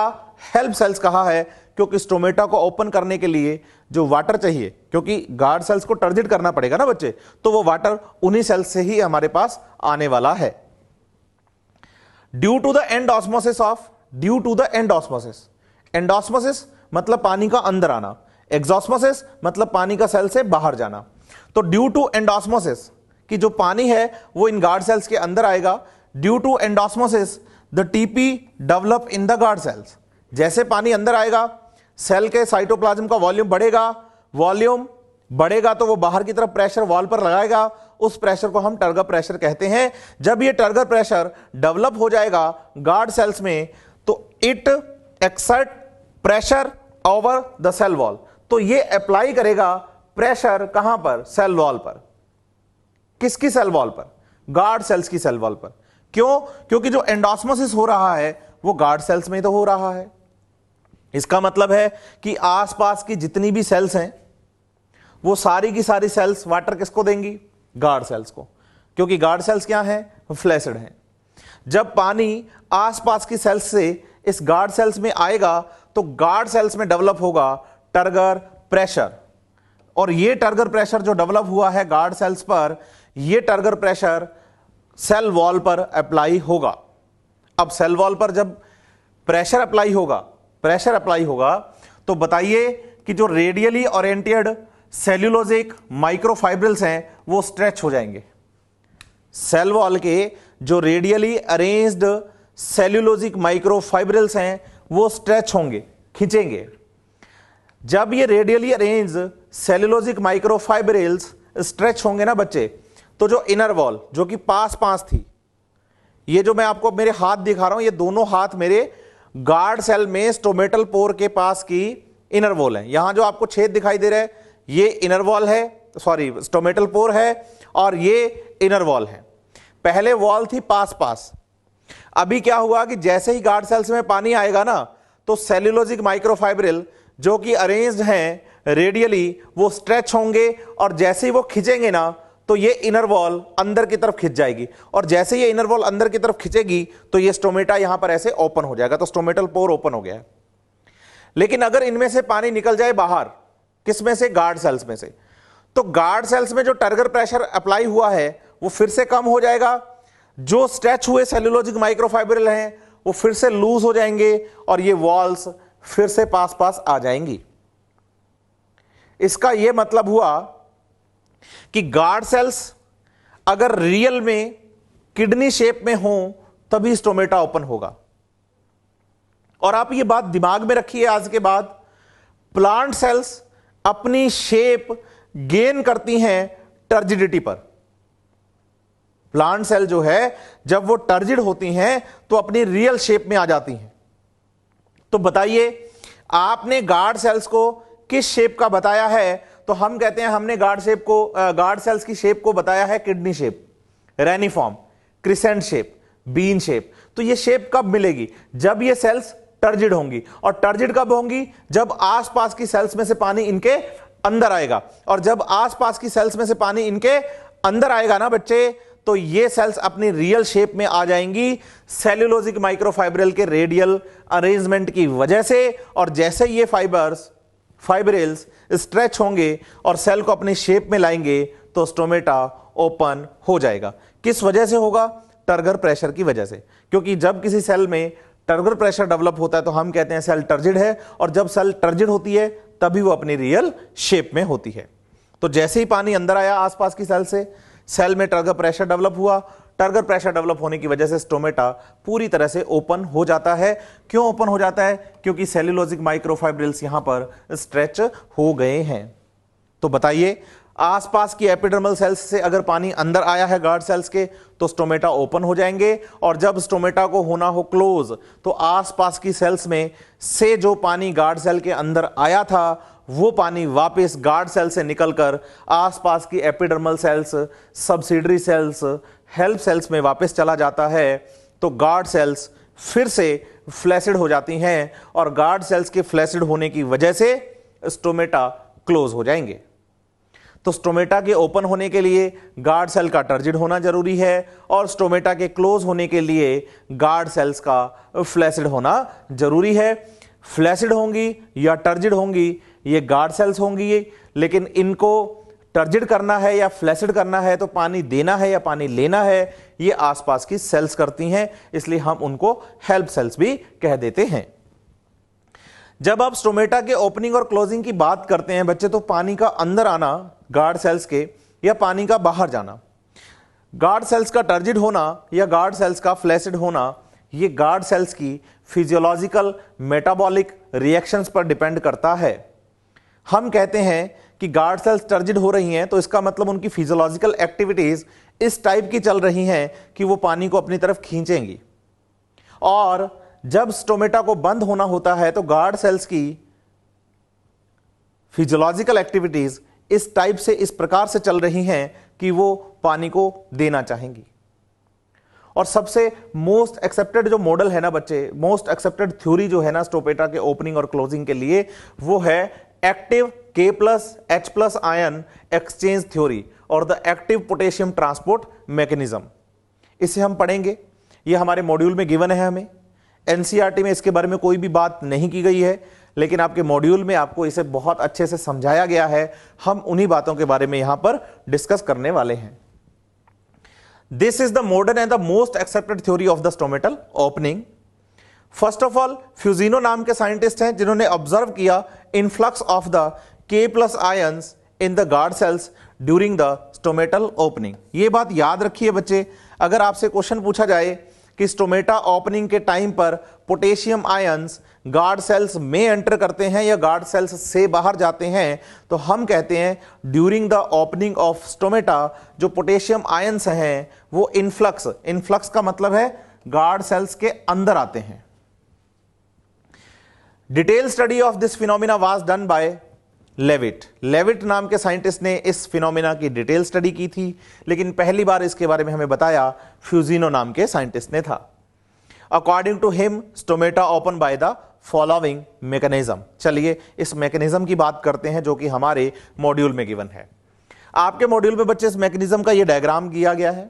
हेल्प सेल्स कहा है, क्योंकि स्टोमेटा को ओपन करने के लिए जो वाटर चाहिए, क्योंकि गार्ड सेल्स को टर्जिड करना पड़ेगा ना बच्चे, तो वो वाटर उन्हीं सेल्स से ही हमारे पास आने वाला है। Due to the endosmosis of, due to the endosmosis, endosmosis मतलब पानी का अंदर आना, एक्सोस्मोसिस मतलब पानी का सेल से बाहर जाना। तो ड्यू टू एंडोस्मोसिस कि जो पानी है वो इन गार्ड सेल्स के अंदर आएगा। Due to endosmosis the TP develop in the guard cells, जैसे पानी अंदर आएगा सेल के साइटोप्लाज्म का वॉल्यूम बढ़ेगा, वॉल्यूम बढ़ेगा तो वो बाहर की तरफ प्रेशर वॉल पर लगाएगा, उस प्रेशर को हम टर्गर प्रेशर कहते हैं। जब ये टर्गर प्रेशर डेवलप हो जाएगा गार्ड सेल्स में तो it exert pressure over the cell wall, तो ये अप्लाई करेगा प्रेशर कहां पर? सेल वॉल पर। किसकी सेल वॉल पर? गार्ड सेल्स की सेल वॉल पर। क्यों? क्योंकि जो एंडोस्मोसिस हो रहा है वो गार्ड सेल्स में तो हो रहा है। इसका मतलब है कि आसपास की जितनी भी सेल्स हैं वो सारी की सारी सेल्स वाटर किसको देंगी? गार्ड सेल्स को, क्योंकि गार्ड सेल्स क्या हैं? फ्लैसिड हैं। जब पानी आसपास की सेल्स से इस गार्ड सेल्स में आएगा तो गार्ड सेल्स में डेवलप होगा टर्गर प्रेशर, और ये टर्गर प्रेशर जो डेवलप हुआ है गार्ड सेल्स पर, ये टर्गर प्रेशर सेल वॉल पर अप्लाई होगा। अब सेल वॉल पर जब प्रेशर अप्लाई होगा तो बताइए कि जो रेडियली ओरिएंटेड सेल्यूलोजिक माइक्रोफाइब्रिल्स हैं वो स्ट्रेच हो जाएंगे। सेल वॉल के जो रेडियली अरेंज्ड सेल्यूलोजिक माइक्रोफाइब्रिल्स हैं वो स्ट्रेच होंगे, खींचेंगे। जब ये radially arrange cellulosic microfibrils stretch होंगे ना बच्चे, तो जो इनर वॉल जो कि पास थी, ये जो मैं आपको मेरे हाथ दिखा रहा हूं, ये दोनों हाथ मेरे गार्ड सेल में स्टोमेटल पोर के पास की इनर वॉल है। यहां जो आपको छेद दिखाई दे रहा है ये इनर वॉल है, सॉरी स्टोमेटल पोर है, और ये इनर वॉल है। पहले वॉल थी पास। अभी क्या हुआ कि जैसे ही गार्ड सेल्स में पानी आएगा ना तो सेल्यूलोजिक माइक्रोफाइब्रिल जो कि अरेंज्ड हैं रेडियली वो स्ट्रेच होंगे, और जैसे ही वो खिंचेंगे ना तो ये इनर वॉल अंदर की तरफ खिंच जाएगी, और जैसे ये इनर वॉल अंदर की तरफ खिंचेगी तो ये स्टोमेटा यहां पर ऐसे ओपन हो जाएगा, तो स्टोमेटल पोर ओपन हो गया है। लेकिन अगर इनमें से पानी निकल जाए बाहर, किसमें से? गार्ड सेल्स में से, तो गार्ड सेल्स में जो टर्गर प्रेशर अप्लाई हुआ है वो फिर से कम हो जाएगा, जो स्ट्रेच हुए सेल्यूलोजिक माइक्रोफाइब्रिल हैं वो फिर से लूज हो जाएंगे, और ये वॉल्स फिर से पास आ जाएंगी। इसका यह मतलब हुआ कि गार्ड सेल्स अगर रियल में किडनी शेप में हो तभी स्टोमेटा ओपन होगा। और आप ये बात दिमाग में रखिए, आज के बाद प्लांट सेल्स अपनी शेप गेन करती हैं टर्जिडिटी पर। प्लांट सेल जो है जब वो टर्जिड होती हैं तो अपनी रियल शेप में आ जाती हैं। तो बताइए आपने गार्ड सेल्स को किस शेप का बताया है? तो हम कहते हैं हमने गार्ड सेल्स की शेप को बताया है kidney shape, reniform, crescent shape, bean shape. तो ये शेप कब मिलेगी? जब ये सेल्स टर्जिड होंगी, और टर्जिड कब होंगी? जब आसपास की सेल्स में से पानी इनके अंदर आएगा, और जब आसपास की सेल्स में से पानी इनके अंदर आएगा ना बच्चे, तो ये सेल्स अपनी रियल शेप में आ जाएंगी सेल्यूलोजिक माइक्रोफाइब्रिल के रेडियल अरेंजमेंट की वजह से। और जैसे ये फाइब्रिल्स स्ट्रेच होंगे और सेल को अपनी शेप में लाएंगे तो स्टोमेटा ओपन हो जाएगा। किस वजह से होगा? टर्गर प्रेशर की वजह से, क्योंकि जब किसी सेल में टर्गर प्रेशर डेवलप होता है तो हम कहते हैं सेल टर्जिड है, और जब सेल टर्जिड होती है तभी वो अपनी रियल शेप में होती है। तो जैसे ही पानी अंदर आया आसपास की सेल से, सेल में टर्गर प्रेशर डेवलप हुआ, टर्गर प्रेशर डेवलप होने की वजह से स्टोमेटा पूरी तरह से ओपन हो जाता है। क्यों ओपन हो जाता है? क्योंकि सेल्यूलोजिक माइक्रोफाइब्रिल्स यहां पर स्ट्रेच हो गए हैं। तो बताइए आसपास की एपिडर्मल सेल्स से अगर पानी अंदर आया है गार्ड सेल्स के तो स्टोमेटा ओपन हो जाएंगे, और जब स्टोमेटा को होना हो क्लोज तो आसपास की सेल्स में से जो पानी गार्ड सेल के अंदर आया था वो पानी वापस गार्ड सेल से निकलकर आसपास की epidermal cells, subsidiary cells, help cells में वापस चला जाता है। तो गार्ड सेल्स फिर से फ्लैसिड हो जाती हैं, और गार्ड सेल्स के फ्लैसिड होने की वजह से स्टोमेटा क्लोज हो जाएंगे। तो स्टोमेटा के ओपन होने के लिए गार्ड सेल का टर्जिड होना जरूरी है, और स्टोमेटा के क्लोज होने के लिए गार्ड सेल्स का फ्लैसिड होना जरूरी है। फ्लैसिड होंगी या टर्जिड होंगी ये गार्ड सेल्स होंगी, लेकिन इनको टर्जिड करना है या फ्लैसिड करना है, तो पानी देना है या पानी लेना है, ये आसपास की सेल्स करती हैं, इसलिए हम उनको हेल्प सेल्स भी कह देते हैं। जब आप स्टोमेटा के ओपनिंग और क्लोजिंग की बात करते हैं बच्चे, तो पानी का अंदर आना गार्ड सेल्स के या पानी का बाहर जाना, गार्ड सेल्स का टर्जिड होना या गार्ड सेल्स का फ्लैसिड होना, ये गार्ड सेल्स की फिजियोलॉजिकल मेटाबॉलिक रिएक्शंस पर डिपेंड करता है। हम कहते हैं कि गार्ड सेल्स टर्जिड हो रही हैं तो इसका मतलब उनकी फिजियोलॉजिकल एक्टिविटीज इस टाइप की चल रही हैं कि वो पानी को अपनी तरफ खींचेंगी, और जब स्टोमेटा को बंद होना होता है तो गार्ड सेल्स की फिजियोलॉजिकल एक्टिविटीज इस टाइप से, इस प्रकार से चल रही हैं कि वो पानी को देना चाहेंगी। और सबसे मोस्ट एक्सेप्टेड जो मॉडल है ना बच्चे, मोस्ट एक्सेप्टेड थ्योरी जो है ना स्टोमेटा के ओपनिंग और क्लोजिंग के लिए, वो है active K+H+ ion exchange theory और the active potassium transport mechanism. इसे हम पढ़ेंगे, ये हमारे मॉड्यूल में गिवन है। हमें एनसीईआरटी में इसके बारे में कोई भी बात नहीं की गई है, लेकिन आपके मॉड्यूल में आपको इसे बहुत अच्छे से समझाया गया है। हम उन्हीं बातों के बारे में यहां पर डिस्कस करने वाले हैं। This is the modern and the most accepted theory of the stomatal opening. First of all Fujino नाम के साइंटिस्ट हैं जिन्होंने ऑब्जर्व किया influx of the K+ ions in the guard cells during the stomatal opening. ये बात याद रखिए बच्चे, अगर आपसे क्वेश्चन पूछा जाए कि स्टोमेटा ओपनिंग के टाइम पर पोटेशियम आयंस गार्ड सेल्स में एंटर करते हैं या गार्ड सेल्स से बाहर जाते हैं, तो हम कहते हैं during the opening of stomata जो पोटेशियम आयंस हैं वो इनफ्लक्स का मतलब है गार्ड सेल्स के अंदर आते हैं। Detail study of this phenomena was done by Levitt नाम के साइंटिस्ट ने इस फिनोमिना की डिटेल स्टडी की थी, लेकिन पहली बार इसके बारे में हमें बताया फ्यूजिनो नाम के साइंटिस्ट ने था। According to him stomata open by the following mechanism. चलिए इस मैकेनिज्म की बात करते हैं जो कि हमारे मॉड्यूल में गिवन है। आपके मॉड्यूल में बच्चे इस मैकेनिज्म का ये डायग्राम किया गया है।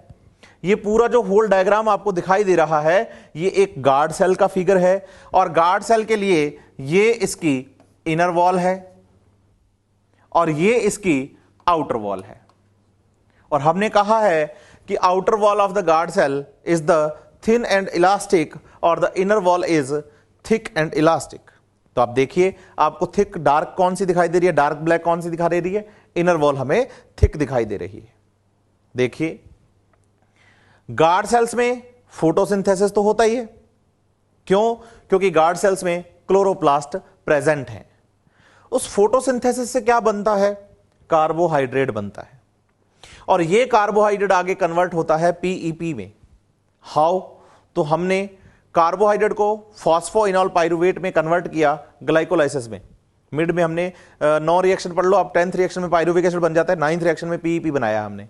ये पूरा जो होल डायग्राम आपको दिखाई दे रहा है ये एक गार्ड सेल का फिगर है, और गार्ड सेल के लिए ये इसकी इनर वॉल है और ये इसकी आउटर वॉल है। और हमने कहा है कि outer wall of the guard cell is the thin and elastic और the inner wall is thick and elastic. तो आप देखिए, आपको थिक डार्क कौन सी दिखाई दे रही है, डार्क ब्लैक कौन सी दिखा दे रही है, इनर वॉल हमें थिक दिखाई दे रही है। देखिए गार्ड सेल्स में फोटोसिंथेसिस तो होता ही है। क्यों? क्योंकि गार्ड सेल्स में क्लोरोप्लास्ट प्रेजेंट है। उस फोटोसिंथेसिस से क्या बनता है? कार्बोहाइड्रेट बनता है, और यह कार्बोहाइड्रेट आगे कन्वर्ट होता है पीईपी में। हाउ? तो हमने कार्बोहाइड्रेट को फॉस्फोइनॉल पाइरुवेट में कन्वर्ट किया ग्लाइकोलाइसिस में। मिड में हमने 9 रिएक्शन पढ़ लो, अब 10th रिएक्शन में पाइरुविक एसिड बन जाता है, 9th रिएक्शन में पीईपी बनाया हमने।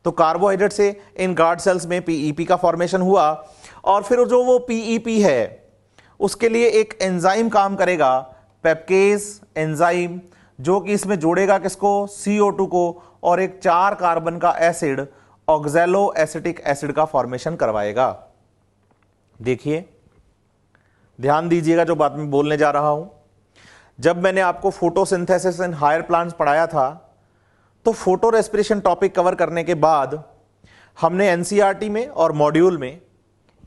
तो कार्बोहाइड्रेट से इन गार्ड सेल्स में पीईपी का फॉर्मेशन हुआ, और फिर जो वो पीईपी है उसके लिए एक एंजाइम काम करेगा, पेप्केज एंजाइम, जो कि इसमें जोड़ेगा किसको? CO2 को, और एक 4 कार्बन का एसिड ऑक्सैलो एसिटिक एसिड का फॉर्मेशन करवाएगा। देखिए ध्यान दीजिएगा जो बात मैं बोलने जा रहा हूं। जब मैंने आपको फोटोसिंथेसिस इन हायर प्लांट्स पढ़ाया था तो फोटो रेस्पिरेशन टॉपिक कवर करने के बाद हमने एनसीईआरटी में और मॉड्यूल में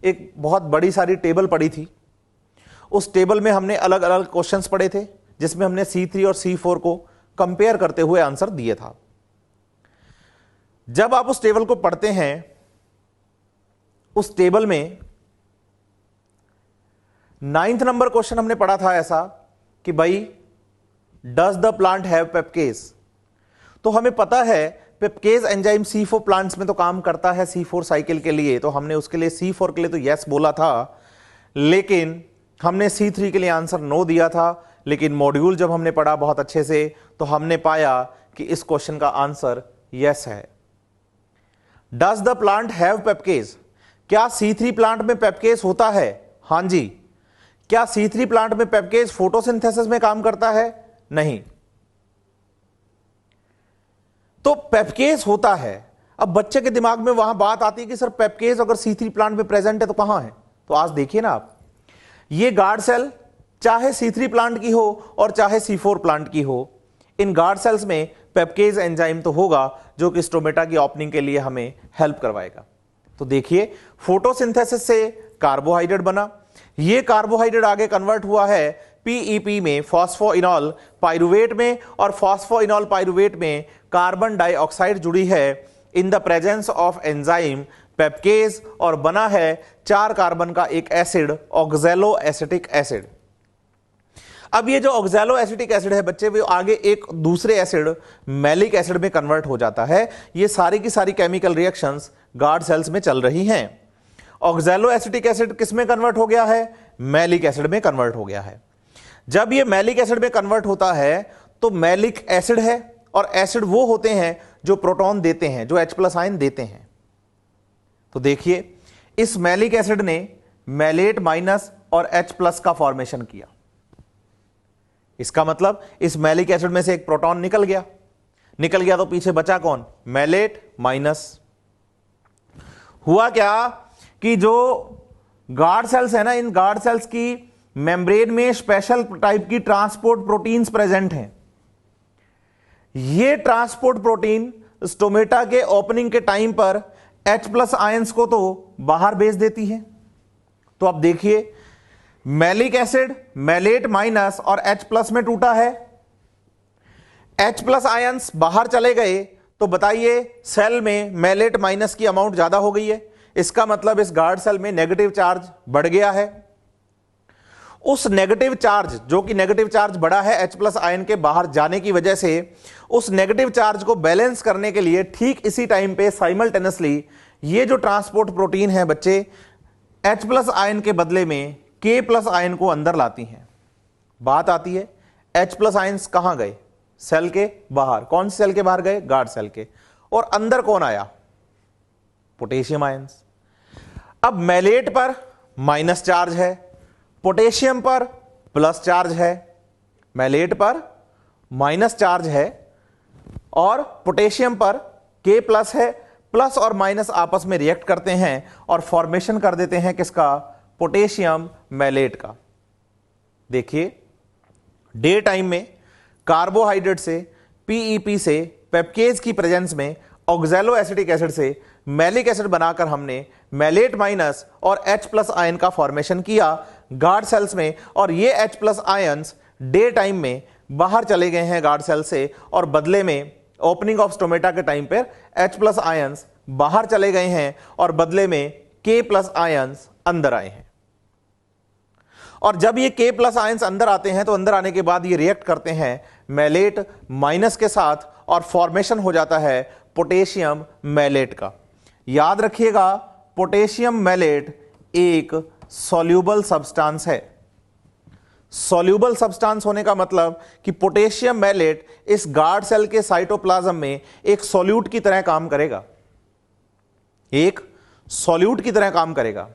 एक बहुत बड़ी सारी टेबल पढ़ी थी। उस टेबल में हमने अलग अलग क्वेश्चंस पढ़े थे जिसमें हमने C3 और C4 को कंपेयर करते हुए आंसर दिए था। जब आप उस टेबल को पढ़ते हैं, उस टेबल में 9th नंबर क्वेश्चन हमने पढ़ा था ऐसा कि भाई डज द प्लांट हैव पेप्केज। तो हमें पता है पेप्केज एंजाइम C4 प्लांट्स में तो काम करता है C4 साइकिल के लिए, तो हमने उसके लिए C4 के लिए तो यस बोला था, लेकिन हमने C3 के लिए आंसर नो दिया था। लेकिन मॉड्यूल जब हमने पढ़ा बहुत अच्छे से तो हमने पाया कि इस क्वेश्चन का आंसर यस है। Does the plant have PEPcase? क्या C3 प्लांट में पेप्केज होता है? हां जी। क्या C3 प्लांट में पेप्केज फोटोसिंथेसिस में काम करता है? नहीं। तो पेप्केज होता है। अब बच्चे के दिमाग में वहां बात आती है कि सर पेप्केज अगर C3 प्लांट में प्रेजेंट है तो कहां है? तो आज देखिए ना आप, ये गार्ड सेल चाहे C3 प्लांट की हो और चाहे C4 प्लांट की हो, इन गार्ड सेल्स में पेप्केज एंजाइम तो होगा जो कि स्टोमेटा की ओपनिंग के लिए हमें हेल्प करवाएगा। तो देखिए फोटोसिंथेसिस से कार्बोहाइड्रेट बना, ये कार्बोहाइड्रेट आगे कन्वर्ट हुआ है पीईपी में, फॉस्फोइनॉल पाइरुवेट में, और फॉस्फोइनॉल पाइरुवेट में कार्बन डाइऑक्साइड जुड़ी है in the presence of enzyme PEPcase और बना है 4 कार्बन का एक एसिड ऑक्सैलो एसिटिक एसिड। अब ये जो ऑक्सैलो एसिटिक एसिड है बच्चे, वो आगे एक दूसरे एसिड मैलिक एसिड में कन्वर्ट हो जाता है। ये सारी की सारी केमिकल रिएक्शंस गार्ड सेल्स में चल रही हैं। ऑक्सैलो एसिटिक एसिड किस में कन्वर्ट हो गया है? मैलिक एसिड में कन्वर्ट हो गया है। जब ये मैलिक एसिड में कन्वर्ट होता है तो मैलिक एसिड है, और एसिड वो होते हैं जो प्रोटॉन देते हैं, जो H+ आयन देते हैं। तो देखिए इस मैलिक एसिड ने मैलेट माइनस और H+ का फॉर्मेशन किया। इसका मतलब इस मैलिक एसिड में से एक प्रोटॉन निकल गया तो पीछे बचा कौन? Malate minus. हुआ क्या कि जो गार्ड सेल्स है ना, इन गार्ड सेल्स की मेम्ब्रेन में स्पेशल टाइप की ट्रांसपोर्ट प्रोटीन्स प्रेजेंट हैं। ये ट्रांसपोर्ट प्रोटीन स्टोमेटा के ओपनिंग के टाइम पर H+ आयंस को तो बाहर भेज देती है। तो अब देखिए मैलिक एसिड मैलेट माइनस और H+ में टूटा है, H+ आयंस बाहर चले गए, तो बताइए सेल में मैलेट माइनस की अमाउंट ज्यादा हो गई है। इसका मतलब इस गार्ड सेल में नेगेटिव चार्ज बढ़ गया है। उस नेगेटिव चार्ज, जो कि नेगेटिव चार्ज बढ़ा है H+ आयन के बाहर जाने की वजह से, उस नेगेटिव चार्ज को बैलेंस करने के लिए ठीक इसी टाइम पे साइमल्टेनियसली ये जो ट्रांसपोर्ट प्रोटीन है बच्चे, H+ आयन के बदले में K+ आयन को अंदर लाती हैं। बात आती है H+ आयंस कहां गए? सेल के बाहर। कौन से सेल के बाहर गए? गार्ड सेल के। और अंदर कौन आया? Potassium ions. अब मैलेट पर माइनस चार्ज है, पोटेशियम पर प्लस चार्ज है। मैलेट पर माइनस चार्ज है और पोटेशियम पर K+ है। प्लस और माइनस आपस में रिएक्ट करते हैं और फॉर्मेशन कर देते हैं किसका? पोटेशियम मैलेट का। देखिए डे टाइम में कार्बोहाइड्रेट से, PEP से, पेप्केज की प्रेजेंस में ऑक्सैलो एसिटिक एसिड से मैलिक एसिड बनाकर हमने मैलेट माइनस और H+ आयन का फॉर्मेशन किया गार्ड सेल्स में, और ये H+ आयंस डे टाइम में बाहर चले गए हैं गार्ड सेल से, और बदले में ओपनिंग ऑफ स्टोमेटा के टाइम पर H+ आयंस बाहर चले गए हैं और बदले में K+ आयंस अंदर आए हैं। और जब ये K+ आयंस अंदर आते हैं तो अंदर आने के बाद ये रिएक्ट करते हैं मैलेट माइनस के साथ और फॉर्मेशन हो जाता है पोटेशियम मैलेट का। याद रखिएगा पोटेशियम मैलेट एक सॉल्यूबल सब्सटेंस है। सॉल्यूबल सब्सटेंस होने का मतलब कि पोटेशियम मैलेट इस गार्ड सेल के साइटोप्लाज्म में एक सॉल्यूट की तरह काम करेगा, एक सॉल्यूट की तरह काम करेगा।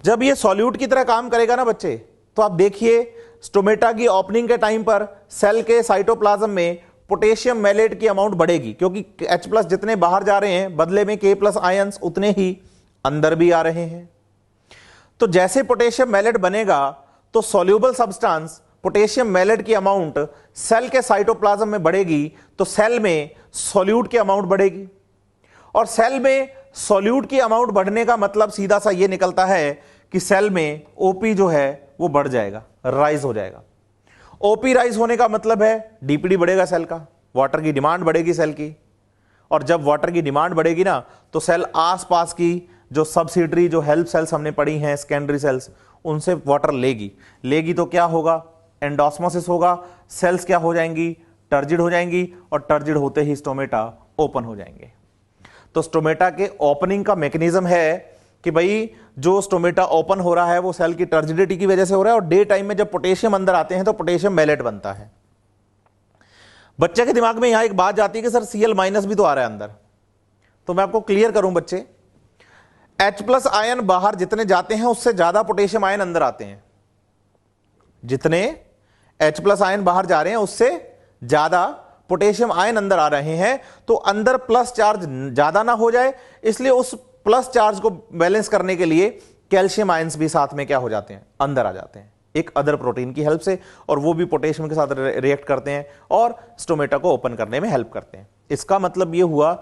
जब ये सॉल्यूट की तरह काम करेगा ना बच्चे, तो आप देखिए स्टोमेटा की ओपनिंग के टाइम पर सेल के साइटोप्लाज्म में पोटेशियम मैलेट की अमाउंट बढ़ेगी, क्योंकि H+ जितने बाहर जा रहे हैं बदले में K+ आयंस उतने ही अंदर भी आ रहे हैं। तो जैसे पोटेशियम मैलेट बनेगा तो सॉल्यूबल सब्सटेंस पोटेशियम मैलेट की अमाउंट सेल के साइटोप्लाज्म में बढ़ेगी, तो सेल में सॉल्यूट की अमाउंट बढ़ेगी। और सेल में सॉल्यूट की अमाउंट बढ़ने का मतलब सीधा सा ये निकलता है कि सेल में OP जो है वो बढ़ जाएगा, राइज हो जाएगा। OP राइज होने का मतलब है DPD बढ़ेगा सेल का, वाटर की डिमांड बढ़ेगी सेल की। और जब वाटर की डिमांड बढ़ेगी ना, तो सेल आसपास की जो सब्सिडरी, जो हेल्प सेल्स हमने पढ़ी हैं, सेकेंडरी सेल्स, उनसे वाटर लेगी तो क्या होगा? एंडोस्मोसिस होगा। सेल्स क्या हो जाएंगी? टर्जिड हो जाएंगी, और टर्जिड होते ही स्टोमेटा ओपन हो जाएंगे। तो स्टोमेटा के ओपनिंग का मैकेनिज्म है कि भाई जो स्टोमेटा ओपन हो रहा है वो सेल की टर्जिडिटी की वजह से हो रहा है, और डे टाइम में जब पोटेशियम अंदर आते हैं तो पोटेशियम मैलेट बनता है। बच्चे के दिमाग में यहां एक बात जाती है कि सर Cl- भी तो आ रहा है अंदर। तो मैं आपको क्लियर करूं बच्चे, H+ आयन बाहर जितने जाते हैं उससे ज्यादा पोटेशियम आयन अंदर आते हैं। जितने H+ आयन बाहर जा रहे हैं उससे ज्यादा पोटेशियम आयन अंदर आ रहे हैं। तो अंदर प्लस चार्ज ज्यादा ना हो जाए, इसलिए उस प्लस चार्ज को बैलेंस करने के लिए कैल्शियम आयंस भी साथ में क्या हो जाते हैं? अंदर आ जाते हैं, एक अदर प्रोटीन की हेल्प से, और वो भी पोटेशियम के साथ रिएक्ट करते हैं और स्टोमेटा को ओपन करने में हेल्प करते हैं। इसका मतलब ये हुआ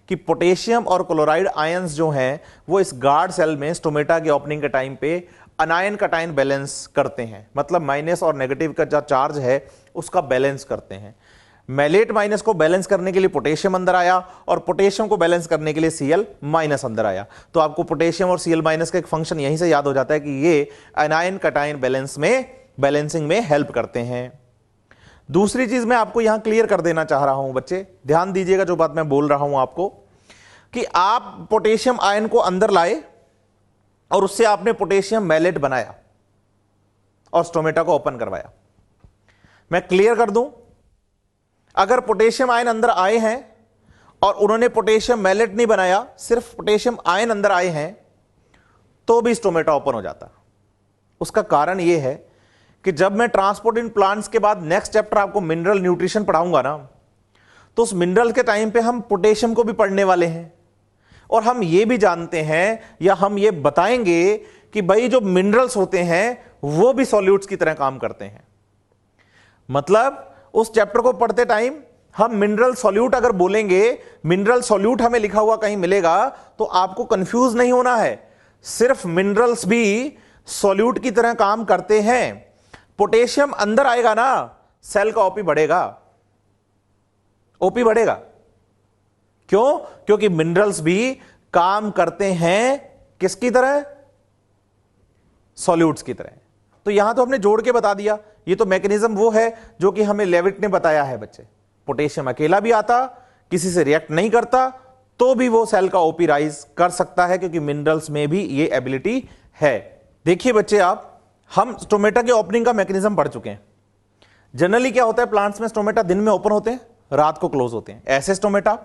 कि पोटेशियम और क्लोराइड आयंस जो हैं वो इस गार्ड सेल में स्टोमेटा के ओपनिंग के टाइम पे अनायन कटायन बैलेंस करते हैं, मतलब माइनस और नेगेटिव का जो चार्ज है उसका बैलेंस करते हैं। मैलेट माइनस को बैलेंस करने के लिए पोटेशियम अंदर आया और पोटेशियम को बैलेंस करने के लिए Cl माइनस अंदर आया। तो आपको पोटेशियम और Cl माइनस का एक फंक्शन यहीं से याद हो जाता है कि ये एनायन कटायन बैलेंसिंग में हेल्प करते हैं। दूसरी चीज मैं आपको यहां क्लियर कर देना चाह रहा हूं बच्चे, ध्यान दीजिएगा जो बात मैं बोल रहा हूं आपको, कि आप पोटेशियम आयन को अंदर लाए और उससे आपने पोटेशियम मैलेट बनाया और स्टोमेटा को ओपन करवाया। मैं क्लियर कर दूं, अगर पोटेशियम आयन अंदर आए हैं और उन्होंने पोटेशियम मैलेट नहीं बनाया, सिर्फ पोटेशियम आयन अंदर आए हैं, तो भी स्टोमेटा ओपन हो जाता। उसका कारण यह है कि जब मैं ट्रांसपोर्ट इन प्लांट्स के बाद नेक्स्ट चैप्टर आपको मिनरल न्यूट्रिशन पढ़ाऊंगा ना, तो उस मिनरल के टाइम पे हम पोटेशियम को भी पढ़ने वाले हैं और हम ये भी जानते हैं या हम ये बताएंगे कि भाई जो मिनरल्स होते हैं वो भी सॉल्यूट्स की तरह काम करते हैं। मतलब उस चैप्टर को पढ़ते टाइम हम मिनरल सॉल्यूट अगर बोलेंगे, मिनरल सॉल्यूट हमें लिखा हुआ कहीं मिलेगा, तो आपको कंफ्यूज नहीं होना है। सिर्फ मिनरल्स भी सॉल्यूट की तरह काम करते हैं। पोटेशियम अंदर आएगा ना, सेल का ओपी बढ़ेगा, ओपी बढ़ेगा। क्यों? क्योंकि मिनरल्स भी काम करते हैं किसकी तरह? सॉल्यूट्स की तरह। तो यहां तो हमने जोड़ के बता दिया, ये तो मैकेनिज्म वो है जो कि हमें लेविट ने बताया है बच्चे। पोटेशियम अकेला भी आता, किसी से रिएक्ट नहीं करता, तो भी वो सेल का ओपी राइज कर सकता है, क्योंकि मिनरल्स में भी ये एबिलिटी है। देखिए बच्चे, आप हम स्टोमेटा के ओपनिंग का मैकेनिज्म पढ़ चुके हैं। जनरली क्या होता है प्लांट्स में, स्टोमेटा दिन में ओपन होते हैं, रात को क्लोज होते हैं। ऐसे स्टोमेटा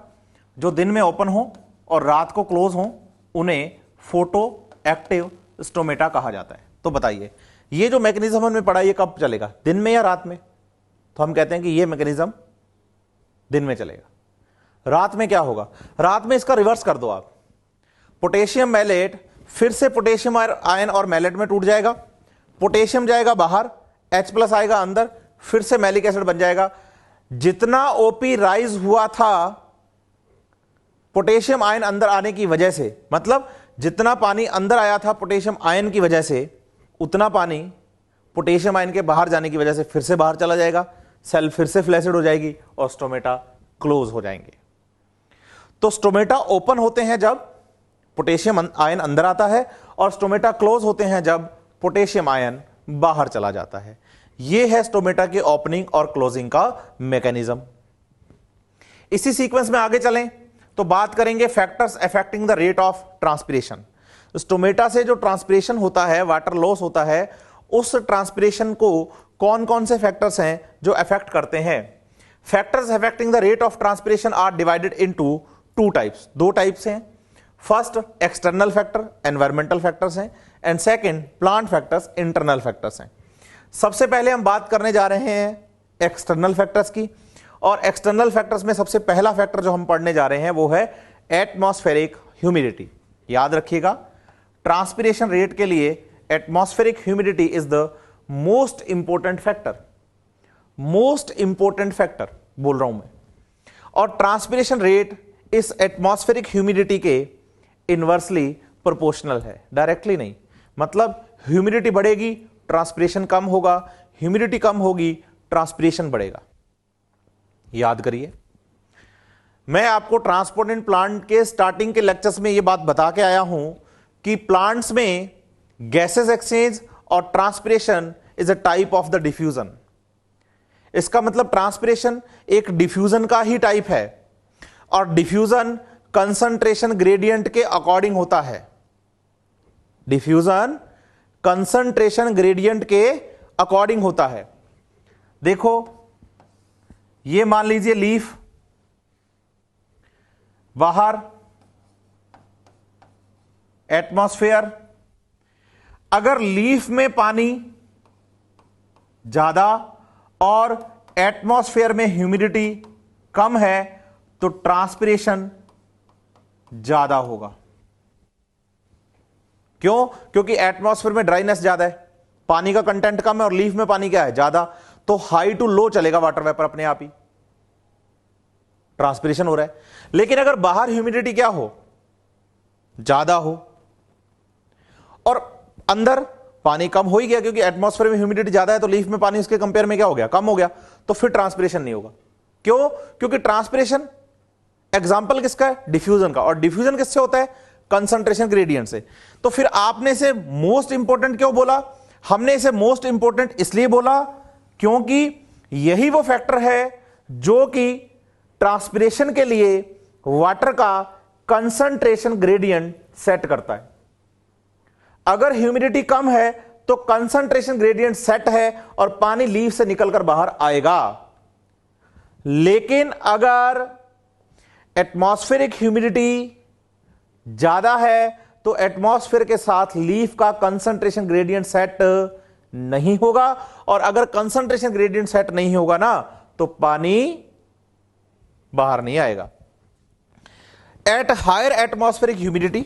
जो दिन में ओपन हो और रात को क्लोज हो, उन्हें फोटो एक्टिव स्टोमेटा कहा जाता है। तो बताइए, ये जो मैकेनिज्म हमने पढ़ा, ये कब चलेगा, दिन में या रात में? तो हम कहते हैं कि ये मैकेनिज्म दिन में चलेगा। रात में क्या होगा? रात में इसका रिवर्स कर दो आप, पोटेशियम मैलेट फिर से पोटेशियम आयन और मैलेट में टूट जाएगा, पोटेशियम जाएगा बाहर, H+ आएगा अंदर, फिर से मैलिक एसिड बन जाएगा। जितना ओपी राइज हुआ था पोटेशियम आयन अंदर आने की वजह से, मतलब जितना पानी अंदर आया था पोटेशियम आयन की वजह से, उतना पानी पोटेशियम आयन के बाहर जाने की वजह से फिर से बाहर चला जाएगा, सेल फिर से फ्लैसिड हो जाएगी और स्टोमेटा क्लोज हो जाएंगे। तो स्टोमेटा ओपन होते हैं जब पोटेशियम आयन अंदर आता है और स्टोमेटा क्लोज होते हैं जब पोटेशियम आयन बाहर चला जाता है। यह है स्टोमेटा के ओपनिंग और क्लोजिंग का मैकेनिज्म। इसी सीक्वेंस में आगे चलें तो बात करेंगे factors affecting the rate of transpiration. Stomata से जो ट्रांसपिरेशन होता है, वाटर लॉस होता है, उस ट्रांसपिरेशन को कौन कौन से फैक्टर्स हैं जो अफेक्ट करते हैं? Factors affecting the rate of transpiration are divided into two types. दो टाइप्स हैं। First external factor, environmental factors हैं, and second plant factors, internal factors हैं। सबसे पहले हम बात करने जा रहे हैं एक्सटर्नल फैक्टर्स की, और एक्सटर्नल फैक्टर्स में सबसे पहला फैक्टर जो हम पढ़ने जा रहे हैं वो है एटमॉस्फेरिक ह्यूमिडिटी। याद रखिएगा, ट्रांसपिरेशन रेट के लिए atmospheric humidity is the most important factor. Most important factor बोल रहा हूं मैं। और ट्रांसपिरेशन रेट इस एटमॉस्फेरिक ह्यूमिडिटी के इनवर्सली प्रोपोर्शनल है, डायरेक्टली नहीं। मतलब ह्यूमिडिटी बढ़ेगी, ट्रांसपिरेशन कम होगा, ह्यूमिडिटी कम होगी, ट्रांसपिरेशन बढ़ेगा। याद करिए, मैं आपको ट्रांसपोर्ट इन प्लांट के स्टार्टिंग के लेक्चर्स में यह बात बता के आया हूं कि प्लांट्स में गैसेस एक्सचेंज और transpiration is a type of the diffusion. इसका मतलब ट्रांसपिरेशन एक डिफ्यूजन का ही टाइप है, और डिफ्यूजन कंसंट्रेशन ग्रेडियंट के अकॉर्डिंग होता है। डिफ्यूजन कंसंट्रेशन ग्रेडियंट के अकॉर्डिंग होता है। देखो, ये मान लीजिए लीफ, बाहर एटमॉस्फेयर। अगर लीफ में पानी ज्यादा और एटमॉस्फेयर में ह्यूमिडिटी कम है तो ट्रांसपिरेशन ज्यादा होगा। क्यों? क्योंकि एटमॉस्फेयर में ड्राइनेस ज्यादा है, पानी का कंटेंट कम है, और लीफ में पानी क्या है? ज्यादा। तो हाई टू लो चलेगा वाटर वेपर अपने आप ही, ट्रांसपिरेशन हो रहा है। लेकिन अगर बाहर ह्यूमिडिटी क्या हो? ज्यादा हो, और अंदर पानी कम हो ही गया, क्योंकि एटमॉस्फेयर में ह्यूमिडिटी ज्यादा है, तो लीफ में पानी उसके कंपेयर में क्या हो गया? कम हो गया, तो फिर ट्रांसपिरेशन नहीं होगा। क्यों? क्योंकि ट्रांसपिरेशन एग्जाम्पल किसका है? डिफ्यूजन का, और डिफ्यूजन किससे होता है? कंसंट्रेशन ग्रेडियंट से। तो फिर आपने इसे मोस्ट इंपॉर्टेंट क्यों बोला? हमने इसे मोस्ट इंपॉर्टेंट इसलिए बोला क्योंकि यही वो फैक्टर है जो कि ट्रांसपिरेशन के लिए वाटर का कंसंट्रेशन ग्रेडियंट सेट करता है। अगर ह्यूमिडिटी कम है तो कंसंट्रेशन ग्रेडियंट सेट है और पानी लीफ से निकलकर बाहर आएगा। लेकिन अगर एटमॉस्फेरिक ह्यूमिडिटी ज्यादा है तो एटमॉस्फेयर के साथ लीफ का कंसंट्रेशन ग्रेडियंट सेट नहीं होगा, और अगर कंसंट्रेशन ग्रेडियंट सेट नहीं होगा ना तो पानी बाहर नहीं आएगा। At higher atmospheric humidity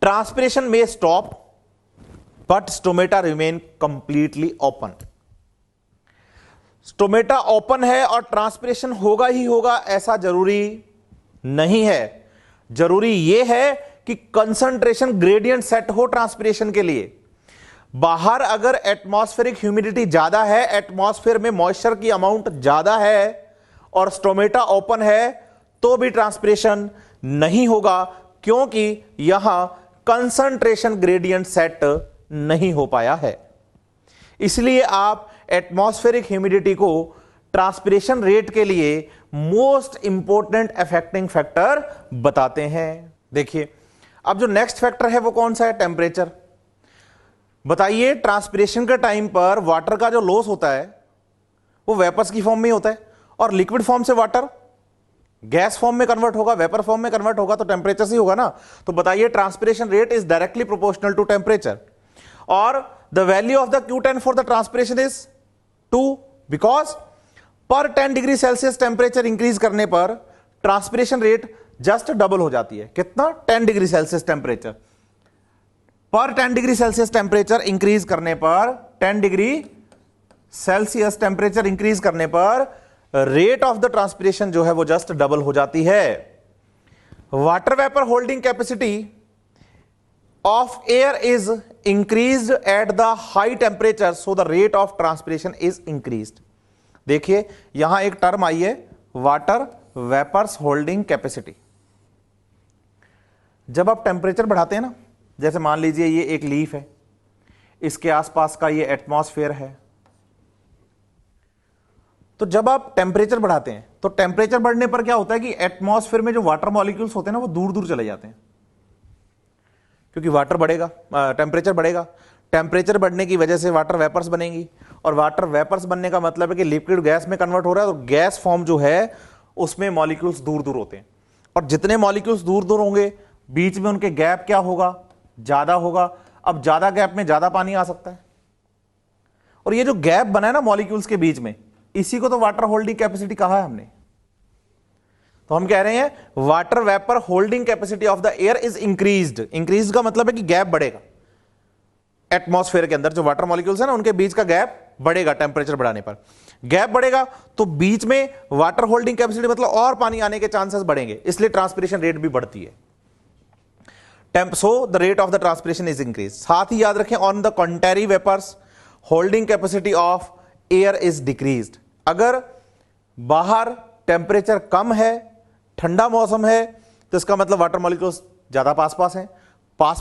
transpiration में stop but stomata remain completely open. Stomata open है और ट्रांसपिरेशन होगा ही होगा ऐसा जरूरी नहीं है। जरूरी यह है कि कंसंट्रेशन ग्रेडियंट सेट हो ट्रांसपिरेशन के लिए। बाहर अगर एटमॉस्फेरिक ह्यूमिडिटी ज्यादा है, एटमॉस्फेयर में मॉइस्चर की अमाउंट ज्यादा है और स्टोमेटा ओपन है तो भी ट्रांसपिरेशन नहीं होगा, क्योंकि यहां कंसंट्रेशन ग्रेडियंट सेट नहीं हो पाया है। इसलिए आप एटमॉस्फेरिक ह्यूमिडिटी को ट्रांसपिरेशन रेट के लिए मोस्ट इंपॉर्टेंट अफेक्टिंग फैक्टर बताते हैं। देखिए अब जो नेक्स्ट फैक्टर है वो कौन सा है? टेम्परेचर। बताइए ट्रांसपिरेशन के टाइम पर वाटर का जो लॉस होता है वो वेपर्स की फॉर्म में होता है, और लिक्विड फॉर्म से वाटर गैस फॉर्म में कन्वर्ट होगा, वेपर फॉर्म में कन्वर्ट होगा, तो टेम्परेचर से होगा ना। तो बताइए transpiration rate is directly proportional to temperature, और the value of the Q10 for the transpiration is 2, because per 10 degree Celsius temperature increase करने पर ट्रांसपिरेशन रेट जस्ट डबल हो जाती है। कितना? 10 डिग्री सेल्सियस टेम्परेचर पर 10 डिग्री सेल्सियस टेम्परेचर इंक्रीज करने पर 10 डिग्री सेल्सियस टेम्परेचर इंक्रीज करने पर रेट ऑफ द ट्रांसपिरेशन जो है वो जस्ट डबल हो जाती है। Water vapour holding capacity of air is increased at the high temperature, so the rate of transpiration is increased. देखिए यहां एक टर्म आई है, वाटर वेपर्स होल्डिंग कैपेसिटी। जब आप टेम्परेचर बढ़ाते हैं ना, जैसे मान लीजिए ये एक लीफ है, इसके आसपास का ये एटमॉस्फेयर है, तो जब आप टेम्परेचर बढ़ाते हैं तो टेम्परेचर बढ़ने पर क्या होता है कि एटमॉस्फेयर में जो वाटर मॉलिक्यूल्स होते हैं ना वो दूर दूर चले जाते हैं, क्योंकि वाटर बढ़ेगा, टेम्परेचर बढ़ेगा। टेम्परेचर बढ़ने की वजह से वाटर वेपर्स बनेंगी, और वाटर वेपर्स बनने का मतलब है कि लिक्विड गैस में कन्वर्ट हो रहा है, तो गैस फॉर्म जो है उसमें मॉलिक्यूल्स दूर दूर होते हैं, और जितने मॉलिक्यूल्स दूर दूर होंगे बीच में उनके गैप क्या होगा? ज्यादा होगा। अब ज्यादा गैप में ज्यादा पानी आ सकता है, और ये जो गैप बना है ना मॉलिक्यूल्स के बीच में, इसी को तो वाटर होल्डिंग कैपेसिटी कहा है हमने। तो हम कह रहे हैं water vapour holding capacity of the air is increased. Increased का मतलब है कि गैप बढ़ेगा, एटमॉस्फेयर के अंदर जो वाटर मॉलिक्यूल्स है ना उनके बीच का गैप बढ़ेगा टेम्परेचर बढ़ाने पर। गैप बढ़ेगा तो बीच में वाटर होल्डिंग कैपेसिटी मतलब और पानी आने के चांसेस बढ़ेंगे, इसलिए ट्रांसपिरेशन रेट भी बढ़ती है। So the rate of the transpiration is increase. साथ ही याद रखें on the contrary vapours holding capacity of air is decreased. अगर बाहर टेम्परेचर कम है, ठंडा मौसम है, तो इसका मतलब वाटर मॉलिक्यूल्स ज्यादा पास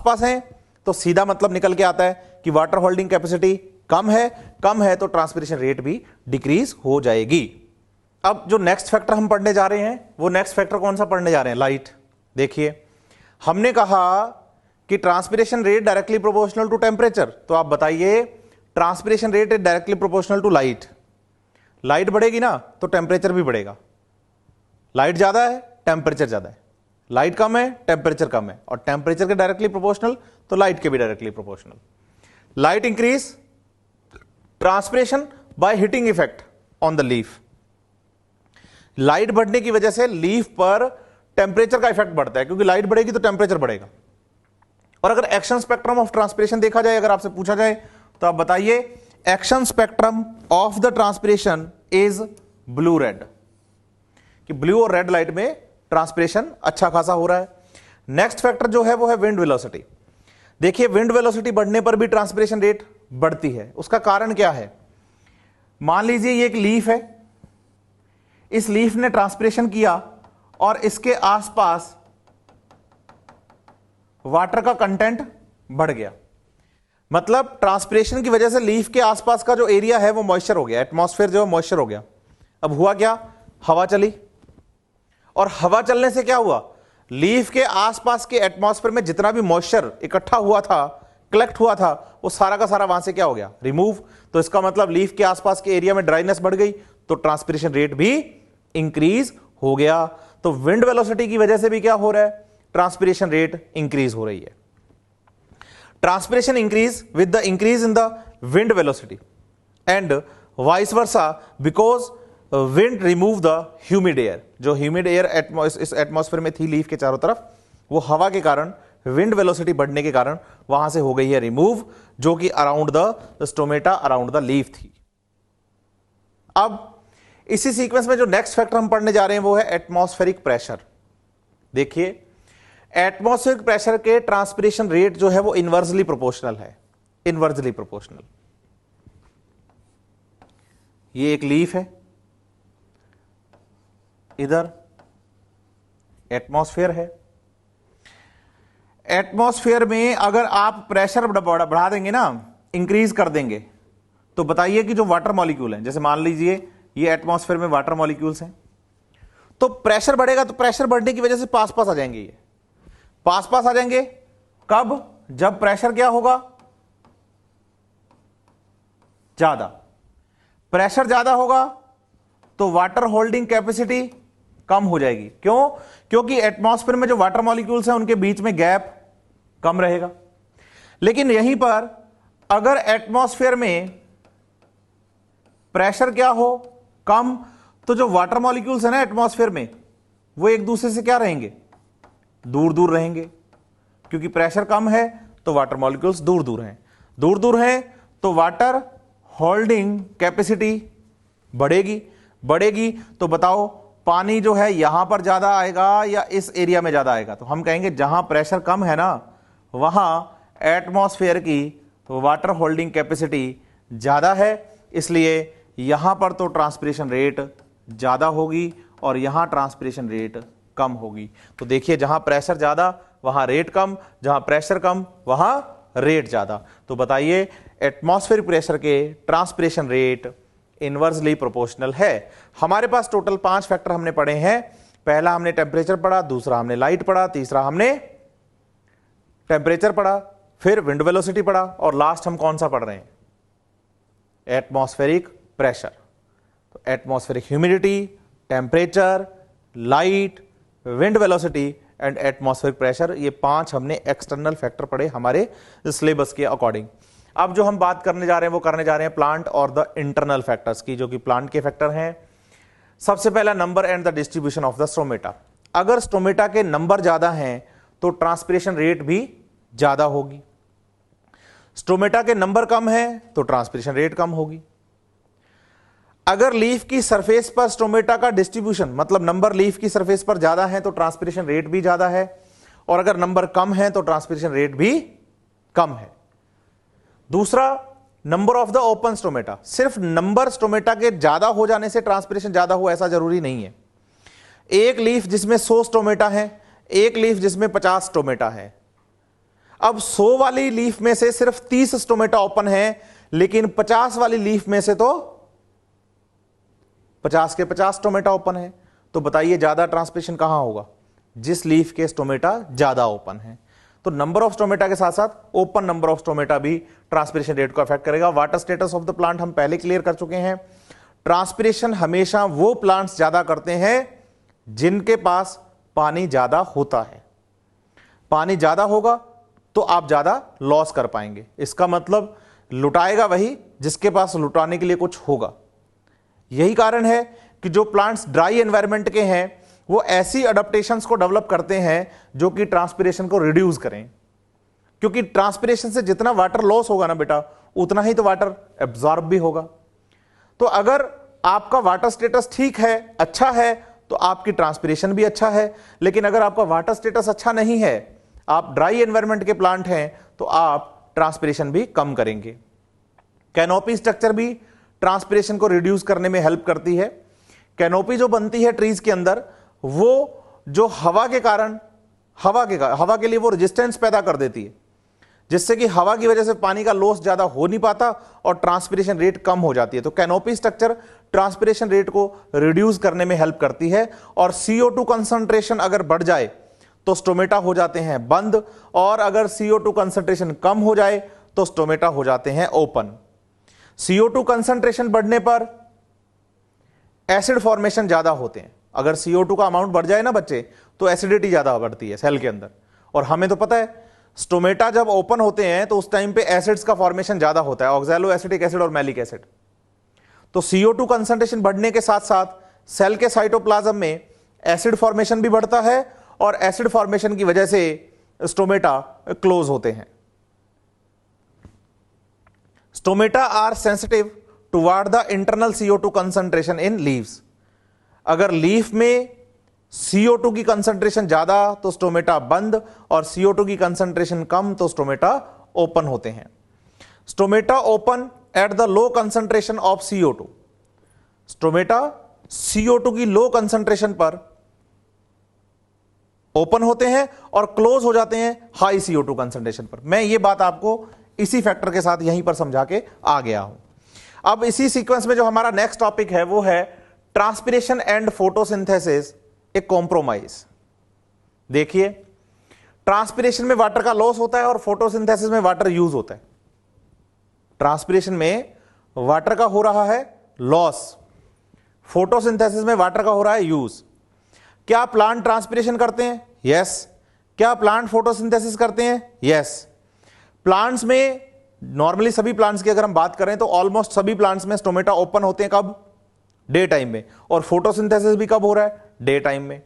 पास हैं, तो सीधा मतलब निकल के आता है कि वाटर होल्डिंग कैपेसिटी कम है तो ट्रांसपिरेशन रेट भी डिक्रीज हो जाएगी। अब जो नेक्स्ट फैक्टर हम पढ़ने जा रहे हैं वो नेक्स्ट फैक्टर कौन सा पढ़ने जा रहे हैं? लाइट। देखिए हमने कहा कि transpiration rate directly proportional to temperature, तो आप बताइए transpiration rate is directly proportional to light. Light बढ़ेगी ना तो टेम्परेचर भी बढ़ेगा। लाइट ज्यादा है, टेम्परेचर ज्यादा है, लाइट कम है, टेम्परेचर कम है, और टेम्परेचर के डायरेक्टली प्रोपोर्शनल तो लाइट के भी directly proportional. Light increase transpiration by heating effect on the leaf. Light बढ़ने की वजह से लीफ पर टेम्परेचर का इफेक्ट बढ़ता है, क्योंकि लाइट बढ़ेगी तो टेम्परेचर बढ़ेगा। और अगर एक्शन स्पेक्ट्रम ऑफ ट्रांसपिरेशन देखा जाए, अगर आपसे पूछा जाए तो आप बताइए action spectrum of the transpiration is blue red, कि ब्लू और रेड लाइट में ट्रांसपिरेशन अच्छा खासा हो रहा है। नेक्स्ट फैक्टर जो है वो है विंड वेलोसिटी। देखिए विंड वेलोसिटी बढ़ने पर भी ट्रांसपिरेशन रेट बढ़ती है। उसका कारण क्या है? मान लीजिए ये एक लीफ है, इस लीफ ने ट्रांसपिरेशन किया और इसके आसपास वाटर का कंटेंट बढ़ गया, मतलब ट्रांसपिरेशन की वजह से लीफ के आसपास का जो एरिया है वो मॉइस्चर हो गया, एटमॉस्फेयर जो है मॉइस्चर हो गया। अब हुआ क्या, हवा चली, और हवा चलने से क्या हुआ, लीफ के आसपास के एटमॉस्फेयर में जितना भी मॉइस्चर इकट्ठा हुआ था, कलेक्ट हुआ था, वो सारा का सारा वहां से क्या हो गया, रिमूव। तो इसका मतलब लीफ के आसपास के एरिया में ड्राइनेस बढ़ गई, तो ट्रांसपिरेशन रेट भी इंक्रीज हो गया। तो विंड वेलोसिटी की वजह से भी क्या हो रहा है, ट्रांसपिरेशन रेट इंक्रीज हो रही है। Transpiration increase with the increase in the wind velocity and vice versa, because wind remove the humid air. जो ह्यूमिड एयर इस एटमॉस्फेयर में थी लीफ के चारों तरफ, वो हवा के कारण, विंड वेलोसिटी बढ़ने के कारण वहां से हो गई है रिमूव, जो कि around the stomata, around the leaf थी। अब इसी सीक्वेंस में जो नेक्स्ट फैक्टर हम पढ़ने जा रहे हैं वो है एटमॉस्फेरिक प्रेशर। देखिए, एटमॉस्फेरिक प्रेशर के ट्रांसपिरेशन रेट जो है वो इनवर्सली प्रोपोर्शनल है, इनवर्सली प्रोपोर्शनल। ये एक लीफ है, इधर एटमॉस्फेयर है। एटमॉस्फेयर में अगर आप प्रेशर बढ़ा देंगे ना, इंक्रीज कर देंगे, तो बताइए कि जो वाटर मॉलिक्यूल है, जैसे मान लीजिए ये एटमॉस्फेयर में वाटर मॉलिक्यूल्स हैं, तो प्रेशर बढ़ेगा, तो प्रेशर बढ़ने की वजह से पास पास आ जाएंगे, ये पास पास आ जाएंगे। कब, जब प्रेशर क्या होगा, ज्यादा। प्रेशर ज्यादा होगा तो वाटर होल्डिंग कैपेसिटी कम हो जाएगी। क्यों, क्योंकि एटमॉस्फेयर में जो वाटर मॉलिक्यूल्स हैं उनके बीच में गैप कम रहेगा। लेकिन यहीं पर अगर एटमॉस्फेयर में प्रेशर क्या हो, कम, तो जो वाटर मॉलिक्यूल्स है ना एटमॉस्फेयर में, वो एक दूसरे से क्या रहेंगे, दूर दूर रहेंगे। क्योंकि प्रेशर कम है तो वाटर मॉलिक्यूल्स दूर दूर हैं, दूर दूर हैं तो वाटर होल्डिंग कैपेसिटी बढ़ेगी। तो बताओ पानी जो है यहां पर ज्यादा आएगा या इस एरिया में ज्यादा आएगा। तो हम कहेंगे जहां प्रेशर कम है ना, वहां एटमॉस्फेयर की वाटर होल्डिंग कैपेसिटी ज्यादा है, इसलिए यहां पर तो ट्रांसपिरेशन रेट ज्यादा होगी और यहां ट्रांसपिरेशन रेट कम होगी। तो देखिए, जहां प्रेशर ज्यादा वहां रेट कम, जहां प्रेशर कम वहां रेट ज्यादा। तो बताइए, एटमॉस्फेरिक प्रेशर के ट्रांसपिरेशन रेट इनवर्सली प्रोपोर्शनल है। हमारे पास टोटल 5 फैक्टर हमने पढ़े हैं। पहला हमने टेम्परेचर पढ़ा, दूसरा हमने लाइट पढ़ा, तीसरा हमने टेम्परेचर पढ़ा, फिर विंड वेलोसिटी पढ़ा, और लास्ट हम कौन सा पढ़ रहे हैं, एटमॉस्फेरिक प्रेशर। तो atmospheric humidity, temperature, light, wind velocity and atmospheric pressure, ये 5 हमने एक्सटर्नल फैक्टर पढ़े हमारे सिलेबस के अकॉर्डिंग। अब जो हम बात करने जा रहे हैं वो करने जा रहे हैं प्लांट और द इंटरनल फैक्टर्स की, जो कि प्लांट के फैक्टर हैं। सबसे पहला, number and the distribution of the stomata. अगर स्टोमेटा के नंबर ज्यादा हैं तो ट्रांसपिरेशन रेट भी ज्यादा होगी। स्टोमेटा के नंबर कम है तो ट्रांसपिरेशन रेट कम होगी। अगर लीफ की सरफेस पर स्टोमेटा का डिस्ट्रीब्यूशन, मतलब नंबर लीफ की सरफेस पर ज्यादा है तो ट्रांसपिरेशन रेट भी ज्यादा है, और अगर नंबर कम है तो ट्रांसपिरेशन रेट भी कम है। दूसरा, number of the open stomata. सिर्फ नंबर स्टोमेटा के ज्यादा हो जाने से ट्रांसपिरेशन ज्यादा हो ऐसा जरूरी नहीं है। एक लीफ जिसमें 100 स्टोमेटा है, एक लीफ जिसमें 50 स्टोमेटा है। अब 100 वाली लीफ में से सिर्फ 30 स्टोमेटा ओपन है, लेकिन 50 वाली लीफ में से तो 50 के 50 स्टोमेटा ओपन है। तो बताइए ज्यादा ट्रांसपिरेशन कहां होगा, जिस लीफ के स्टोमेटा ज्यादा ओपन है। तो नंबर ऑफ स्टोमेटा के साथ साथ ओपन नंबर ऑफ स्टोमेटा भी ट्रांसपिरेशन रेट को अफेक्ट करेगा। Water status of the plant हम पहले क्लियर कर चुके हैं। ट्रांसपिरेशन हमेशा वो प्लांट्स ज्यादा करते हैं जिनके पास पानी ज्यादा होता है। पानी ज्यादा होगा तो आप ज्यादा लॉस कर पाएंगे। इसका मतलब लुटाएगा वही जिसके पास लुटाने के लिए कुछ होगा। यही कारण है कि जो प्लांट्स ड्राई एनवायरनमेंट के हैं वो ऐसी अडेप्टेशंस को डेवलप करते हैं जो कि ट्रांसपिरेशन को रिड्यूस करें, क्योंकि ट्रांसपिरेशन से जितना वाटर लॉस होगा ना बेटा, उतना ही तो वाटर एब्जॉर्ब भी होगा। तो अगर आपका वाटर स्टेटस ठीक है, अच्छा है, तो आपकी ट्रांसपिरेशन भी अच्छा है। लेकिन अगर आपका वाटर स्टेटस अच्छा नहीं है, आप ड्राई एनवायरनमेंट के प्लांट हैं, तो आप ट्रांसपिरेशन भी कम करेंगे। कैनोपी स्ट्रक्चर भी ट्रांसपिरेशन को रिड्यूस करने में हेल्प करती है। कैनोपी जो बनती है ट्रीज के अंदर, वो जो हवा के कारण हवा के लिए वो रेजिस्टेंस पैदा कर देती है, जिससे कि हवा की वजह से पानी का लॉस ज्यादा हो नहीं पाता और ट्रांसपिरेशन रेट कम हो जाती है। तो कैनोपी स्ट्रक्चर ट्रांसपिरेशन रेट को रिड्यूस करने में हेल्प करती है। और CO2 कंसंट्रेशन अगर बढ़ जाए तो स्टोमेटा हो जाते हैं बंद, और अगर CO2 कंसंट्रेशन कम हो जाए तो स्टोमेटा हो जाते हैं ओपन। CO2 कंसंट्रेशन बढ़ने पर एसिड फॉर्मेशन ज्यादा होते हैं। अगर CO2 का अमाउंट बढ़ जाए ना बच्चे, तो एसिडिटी ज्यादा बढ़ती है सेल के अंदर। और हमें तो पता है स्टोमेटा जब ओपन होते हैं तो उस टाइम पे एसिड्स का फॉर्मेशन ज्यादा होता है, ऑक्सैलो एसिटिक एसिड और मैलिक एसिड। तो CO2 कंसंट्रेशन बढ़ने के साथ साथ सेल के साइटोप्लाज्म में एसिड फॉर्मेशन भी बढ़ता है, और एसिड फॉर्मेशन की वजह से स्टोमेटा क्लोज होते हैं। Stomata are sensitive toward the internal CO2 concentration in leaves. अगर लीफ में CO2 की कंसंट्रेशन ज्यादा तो स्टोमेटा बंद, और CO2 की कंसंट्रेशन कम तो स्टोमेटा ओपन होते हैं। Stomata open at the low concentration of CO2। Stomata CO2 की लो कंसंट्रेशन पर ओपन होते हैं और क्लोज हो जाते हैं हाई CO2 कंसंट्रेशन पर। मैं ये बात आपको इसी फैक्टर के साथ यहीं पर समझा के आ गया हूं। अब इसी सीक्वेंस में जो हमारा नेक्स्ट टॉपिक है वो है transpiration and photosynthesis, A compromise. देखिए, ट्रांसपिरेशन में वाटर का लॉस होता है और फोटोसिंथेसिस में वाटर यूज होता है। ट्रांसपिरेशन में वाटर का हो रहा है लॉस, फोटोसिंथेसिस में वाटर का हो रहा है यूज। क्या प्लांट ट्रांसपिरेशन करते हैं? यस। क्या प्लांट फोटोसिंथेसिस करते हैं? यस। प्लांट्स में नॉर्मली सभी प्लांट्स की अगर हम बात करें तो ऑलमोस्ट सभी प्लांट्स में स्टोमेटा ओपन होते हैं। कब? डे टाइम में। और फोटोसिंथेसिस भी कब हो रहा है? डे टाइम में।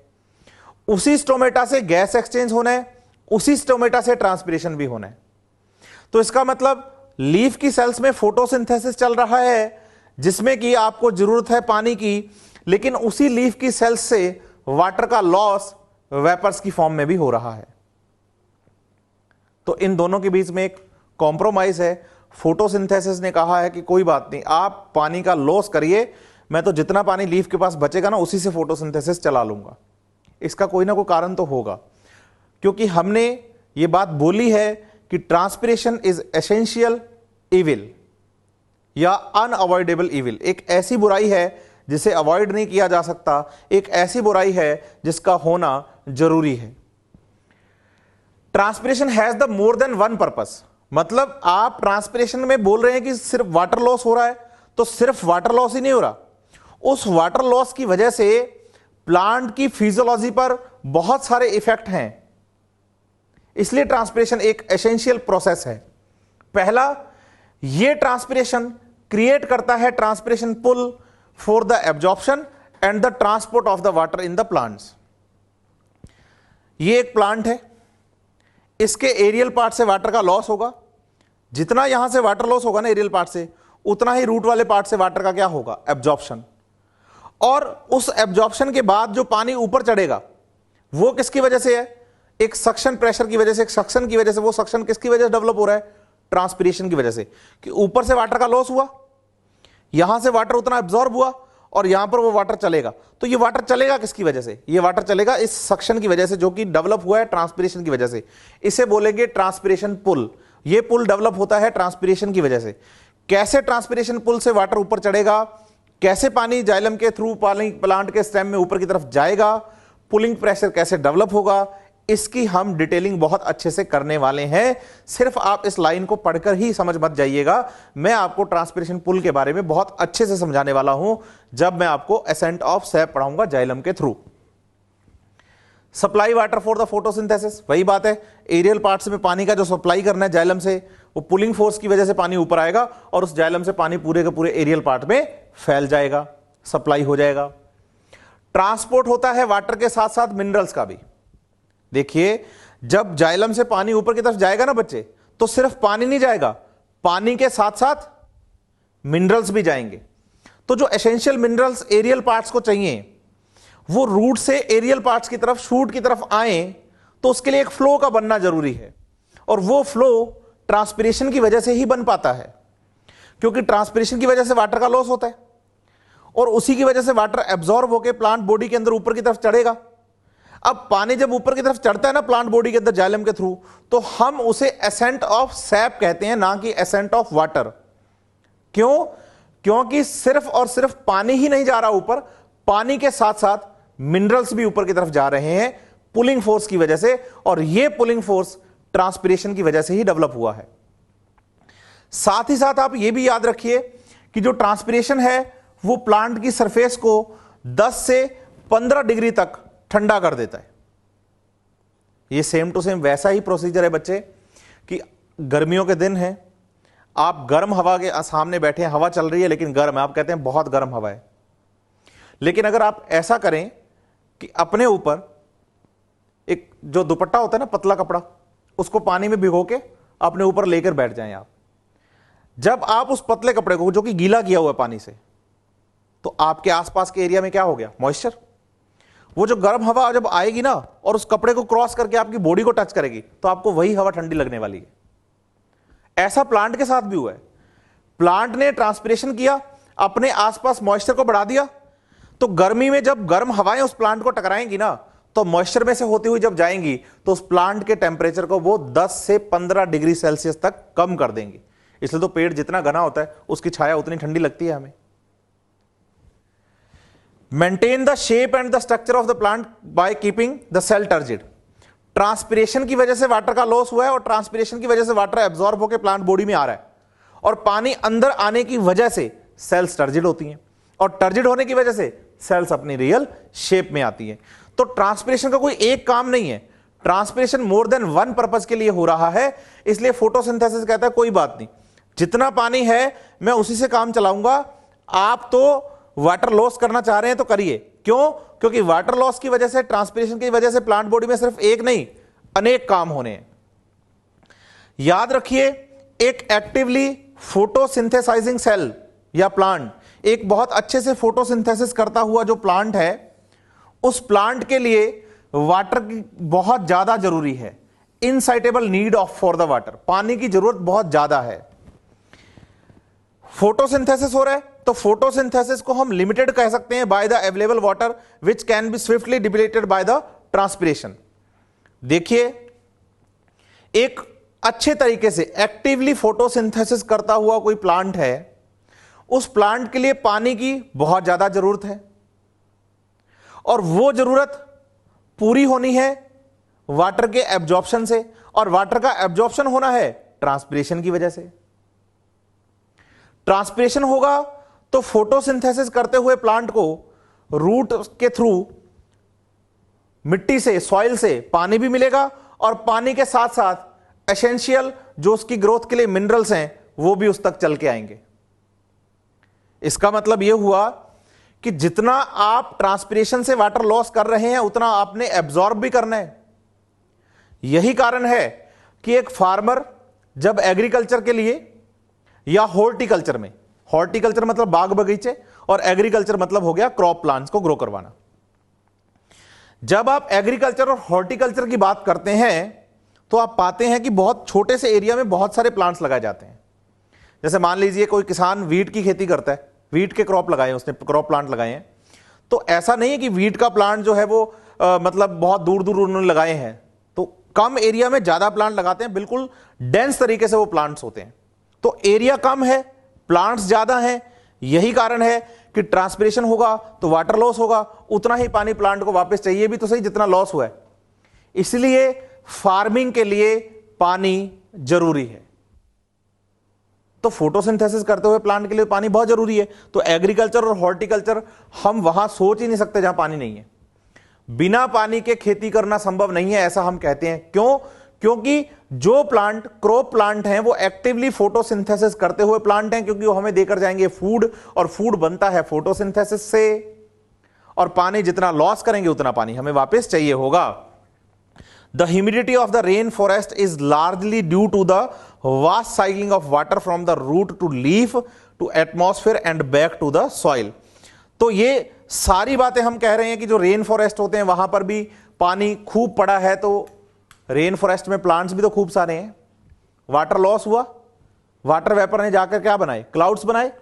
उसी स्टोमेटा से गैस एक्सचेंज होना है, उसी स्टोमेटा से ट्रांसपिरेशन भी होना है। तो इसका मतलब लीफ की सेल्स में फोटोसिंथेसिस चल रहा है, जिसमें कि आपको जरूरत है पानी की, लेकिन उसी लीफ की सेल्स से वाटर का लॉस वेपर्स की फॉर्म में भी हो रहा है। तो इन दोनों के बीच में एक कॉम्प्रोमाइज है। फोटोसिंथेसिस ने कहा है कि कोई बात नहीं, आप पानी का लॉस करिए, मैं तो जितना पानी लीफ के पास बचेगा ना उसी से फोटोसिंथेसिस चला लूंगा। इसका कोई ना कोई कारण तो होगा, क्योंकि हमने ये बात बोली है कि ट्रांसपिरेशन इज एसेंशियल इविल या अनअवॉइडेबल इविल। एक ऐसी बुराई है जिसे अवॉइड नहीं किया जा सकता, एक ऐसी बुराई है जिसका होना जरूरी है। Transpiration has the more than one purpose. मतलब आप ट्रांसपिरेशन में बोल रहे हैं कि सिर्फ वाटर लॉस हो रहा है, तो सिर्फ वाटर लॉस ही नहीं हो रहा, उस वाटर लॉस की वजह से प्लांट की फिजियोलॉजी पर बहुत सारे इफेक्ट हैं। इसलिए ट्रांसपिरेशन एक एसेंशियल प्रोसेस है। पहला, यह ट्रांसपिरेशन क्रिएट करता है transpiration pull for the absorption and the transport of the water in the plants. ये एक प्लांट है, इसके एरियल पार्ट से वाटर का लॉस होगा। जितना यहां से वाटर लॉस होगा ना एरियल पार्ट से, उतना ही रूट वाले पार्ट से वाटर का क्या होगा? एब्जॉर्प्शन। और उस एब्जॉर्प्शन के बाद जो पानी ऊपर चढ़ेगा वो किसकी वजह से है? एक सक्शन प्रेशर की वजह से, एक सक्शन की वजह से। वो सक्शन किसकी वजह से डेवलप हो रहा है? ट्रांसपिरेशन की वजह से। कि ऊपर से वाटर का लॉस हुआ, यहां से वाटर उतना एब्जॉर्ब हुआ और यहां पर वो वाटर चलेगा। तो ये वाटर चलेगा किसकी वजह से? ये वाटर चलेगा इस सक्शन की वजह से, जो कि डेवलप हुआ है ट्रांसपिरेशन की वजह से। इसे बोलेंगे ट्रांसपिरेशन पुल। ये पुल डेवलप होता है ट्रांसपिरेशन की वजह से। कैसे ट्रांसपिरेशन पुल से वाटर ऊपर चढ़ेगा, कैसे पानी जाइलम के थ्रू प्लांट के स्टेम में ऊपर की तरफ जाएगा, पुलिंग प्रेशर कैसे डेवलप होगा, इसकी हम डिटेलिंग बहुत अच्छे से करने वाले हैं। सिर्फ आप इस लाइन को पढ़कर ही समझ मत जाइएगा, मैं आपको ट्रांसपिरेशन पुल के बारे में बहुत अच्छे से समझाने वाला हूं जब मैं आपको एसेंट ऑफ सैप पढ़ाऊंगा जाइलम के through. Supply water for the photosynthesis, वही बात है, एरियल पार्ट्स में पानी का जो सप्लाई करना है जाइलम से, वो पुलिंग फोर्स की वजह से पानी ऊपर आएगा और उस जाइलम से पानी पूरे के पूरे एरियल पार्ट में फैल जाएगा, सप्लाई हो जाएगा। ट्रांसपोर्ट होता है वाटर के साथ साथ मिनरल्स का भी। देखिए, जब जाइलम से पानी ऊपर की तरफ जाएगा ना बच्चे, तो सिर्फ पानी नहीं जाएगा, पानी के साथ साथ मिनरल्स भी जाएंगे। तो जो एसेंशियल मिनरल्स एरियल पार्ट्स को चाहिए वो रूट से एरियल पार्ट्स की तरफ, शूट की तरफ आए, तो उसके लिए एक फ्लो का बनना जरूरी है। और वो फ्लो ट्रांसपिरेशन की वजह से ही बन पाता है, क्योंकि ट्रांसपिरेशन की वजह से वाटर का लॉस होता है। और उसी की वजह से वाटर एब्जॉर्ब होकर प्लांट बॉडी के अंदर ऊपर की तरफ चढ़ेगा। अब पानी जब ऊपर की तरफ चढ़ता है ना प्लांट बॉडी के अंदर जाइलम के थ्रू, तो हम उसे एसेंट ऑफ सैप कहते हैं, ना कि एसेंट ऑफ वाटर। क्यों? क्योंकि सिर्फ और सिर्फ पानी ही नहीं जा रहा ऊपर, पानी के साथ साथ मिनरल्स भी ऊपर की तरफ जा रहे हैं पुलिंग फोर्स की वजह से, और यह पुलिंग फोर्स ट्रांसपिरेशन की वजह से ही डेवलप हुआ है। साथ ही साथ आप यह भी याद रखिए कि जो ट्रांसपिरेशन है वो प्लांट की सरफेस को 10 से 15 डिग्री तक ठंडा कर देता है। ये सेम टू सेम वैसा ही प्रोसीजर है बच्चे कि गर्मियों के दिन हैं, आप गर्म हवा के सामने बैठे हैं, हवा चल रही है लेकिन गर्म है, आप कहते हैं बहुत गर्म हवा है। लेकिन अगर आप ऐसा करें कि अपने ऊपर एक जो दुपट्टा होता है ना, पतला कपड़ा, उसको पानी में भिगो के अपने ऊपर लेकर बैठ जाएं आप। जब आप उस पतले कपड़े को जो कि गीला किया हुआ है पानी से, तो आपके आसपास के एरिया में क्या हो गया? मॉइस्चर। वो जो गर्म हवा जब आएगी ना और उस कपड़े को क्रॉस करके आपकी बॉडी को टच करेगी, तो आपको वही हवा ठंडी लगने वाली है। ऐसा प्लांट के साथ भी हुआ है। प्लांट ने ट्रांसपिरेशन किया, अपने आसपास मॉइस्चर को बढ़ा दिया, तो गर्मी में जब गर्म हवाएं उस प्लांट को टकराएंगी ना, तो मॉइस्चर में से होती हुई जब जाएंगी तो उस प्लांट के टेम्परेचर को वो 10 से 15 डिग्री सेल्सियस तक कम कर देंगी। इसलिए तो पेड़ जितना घना होता है उसकी छाया उतनी ठंडी लगती है हमें। Maintain the shape and the structure of the plant by keeping the cell turgid. Transpiration की वजह से वाटर का लॉस हुआ है और ट्रांसपिरेशन की वजह से वाटर एब्जॉर्ब होकर प्लांट बॉडी में आ रहा है, और पानी अंदर आने की वजह से सेल्स टर्जिड होती हैं, और टर्जिड होने की वजह से सेल्स अपनी रियल शेप में आती हैं। तो ट्रांसपिरेशन का कोई एक काम नहीं है, transpiration more than one purpose के लिए हो रहा है। इसलिए फोटोसिंथेसिस कहता है कोई बात नहीं, जितना पानी है मैं उसी से काम चलाऊंगा। आप तो वाटर लॉस करना चाह रहे हैं तो करिए। क्यों? क्योंकि वाटर लॉस की वजह से, ट्रांसपिरेशन की वजह से प्लांट बॉडी में सिर्फ एक नहीं अनेक काम होने हैं। याद रखिए, एक एक्टिवली फोटोसिंथेसाइजिंग सेल या प्लांट, एक बहुत अच्छे से फोटोसिंथेसिस करता हुआ जो प्लांट है, उस प्लांट के लिए वाटर की बहुत ज्यादा जरूरी है। Insatiable need of for the water, पानी की जरूरत बहुत ज्यादा है। फोटोसिंथेसिस हो रहा है तो फोटोसिंथेसिस को हम लिमिटेड कह सकते हैं by the available water which can be swiftly depleted by the transpiration. देखिए, एक अच्छे तरीके से एक्टिवली फोटोसिंथेसिस करता हुआ कोई प्लांट है, उस प्लांट के लिए पानी की बहुत ज्यादा जरूरत है, और वो जरूरत पूरी होनी है वाटर के एब्जॉर्प्शन से, और वाटर का एब्जॉर्प्शन होना है ट्रांसपिरेशन की वजह से। ट्रांसपिरेशन होगा तो फोटोसिंथेसिस करते हुए प्लांट को रूट के थ्रू मिट्टी से, सॉइल से पानी भी मिलेगा, और पानी के साथ साथ एसेंशियल जो उसकी ग्रोथ के लिए मिनरल्स हैं वो भी उस तक चल के आएंगे। इसका मतलब यह हुआ कि जितना आप ट्रांसपिरेशन से वाटर लॉस कर रहे हैं उतना आपने एब्जॉर्ब भी करना है। यही कारण है कि एक फार्मर जब एग्रीकल्चर के लिए या हॉर्टिकल्चर में, हॉर्टिकल्चर मतलब बाग बगीचे और एग्रीकल्चर मतलब हो गया क्रॉप प्लांट्स को ग्रो करवाना, जब आप एग्रीकल्चर और हॉर्टिकल्चर की बात करते हैं तो आप पाते हैं कि बहुत छोटे से एरिया में बहुत सारे प्लांट्स लगाए जाते हैं। जैसे मान लीजिए कोई किसान वीट की खेती करता है, वीट के क्रॉप लगाए, उसने क्रॉप प्लांट लगाए हैं, तो ऐसा नहीं है कि वीट का प्लांट जो है वो मतलब बहुत दूर दूर उन्होंने लगाए हैं, तो कम एरिया में ज्यादा प्लांट लगाते हैं, बिल्कुल डेंस तरीके से वो प्लांट्स होते हैं। तो एरिया कम है, प्लांट्स ज्यादा हैं, यही कारण है कि ट्रांसपिरेशन होगा तो वाटर लॉस होगा, उतना ही पानी प्लांट को वापस चाहिए भी तो सही जितना लॉस हुआ है। इसलिए फार्मिंग के लिए पानी जरूरी है। तो फोटोसिंथेसिस करते हुए प्लांट के लिए पानी बहुत जरूरी है। तो एग्रीकल्चर और हॉर्टिकल्चर हम वहां सोच ही नहीं सकते जहां पानी नहीं है। बिना पानी के खेती करना संभव नहीं है, ऐसा हम कहते हैं। क्यों? क्योंकि जो प्लांट क्रॉप प्लांट हैं वो एक्टिवली फोटोसिंथेसिस करते हुए प्लांट हैं, क्योंकि वो हमें देकर जाएंगे फूड, और फूड बनता है फोटोसिंथेसिस से, और पानी जितना लॉस करेंगे उतना पानी हमें वापस चाहिए होगा। The humidity of the rainforest is largely due to the vast cycling of water from the root to leaf to atmosphere and back to the soil। तो ये सारी बातें हम कह रहे हैं कि जो रेन फॉरेस्ट होते हैं वहां पर भी पानी खूब पड़ा है, तो रेन फॉरेस्ट में प्लांट्स भी तो खूब सारे हैं। वाटर लॉस हुआ, वाटर वेपर ने जाकर क्या बनाए? क्लाउड्स बनाए,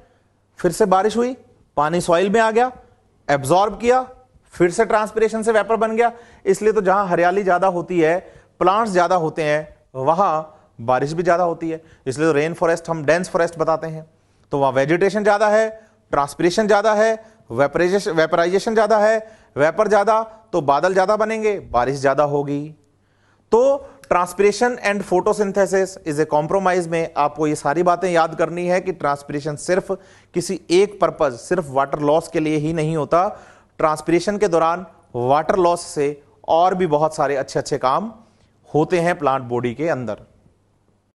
फिर से बारिश हुई, पानी सॉइल में आ गया, एब्जॉर्ब किया, फिर से ट्रांसपिरेशन से वेपर बन गया। इसलिए तो जहां हरियाली ज्यादा होती है, प्लांट्स ज्यादा होते हैं, वहां बारिश भी ज्यादा होती है। इसलिए तो रेन फॉरेस्ट हम डेंस फॉरेस्ट बताते हैं। तो वहां वेजिटेशन ज्यादा है, ट्रांसपिरेशन ज्यादा है, वेपराइजेशन ज्यादा है, वेपर ज्यादा, तो बादल ज्यादा बनेंगे, बारिश ज्यादा होगी। तो transpiration and photosynthesis is a compromise में आपको ये सारी बातें याद करनी है कि ट्रांसपिरेशन सिर्फ किसी एक पर्पज, सिर्फ वाटर लॉस के लिए ही नहीं होता। ट्रांसपिरेशन के दौरान वाटर लॉस से और भी बहुत सारे अच्छे अच्छे काम होते हैं प्लांट बॉडी के अंदर।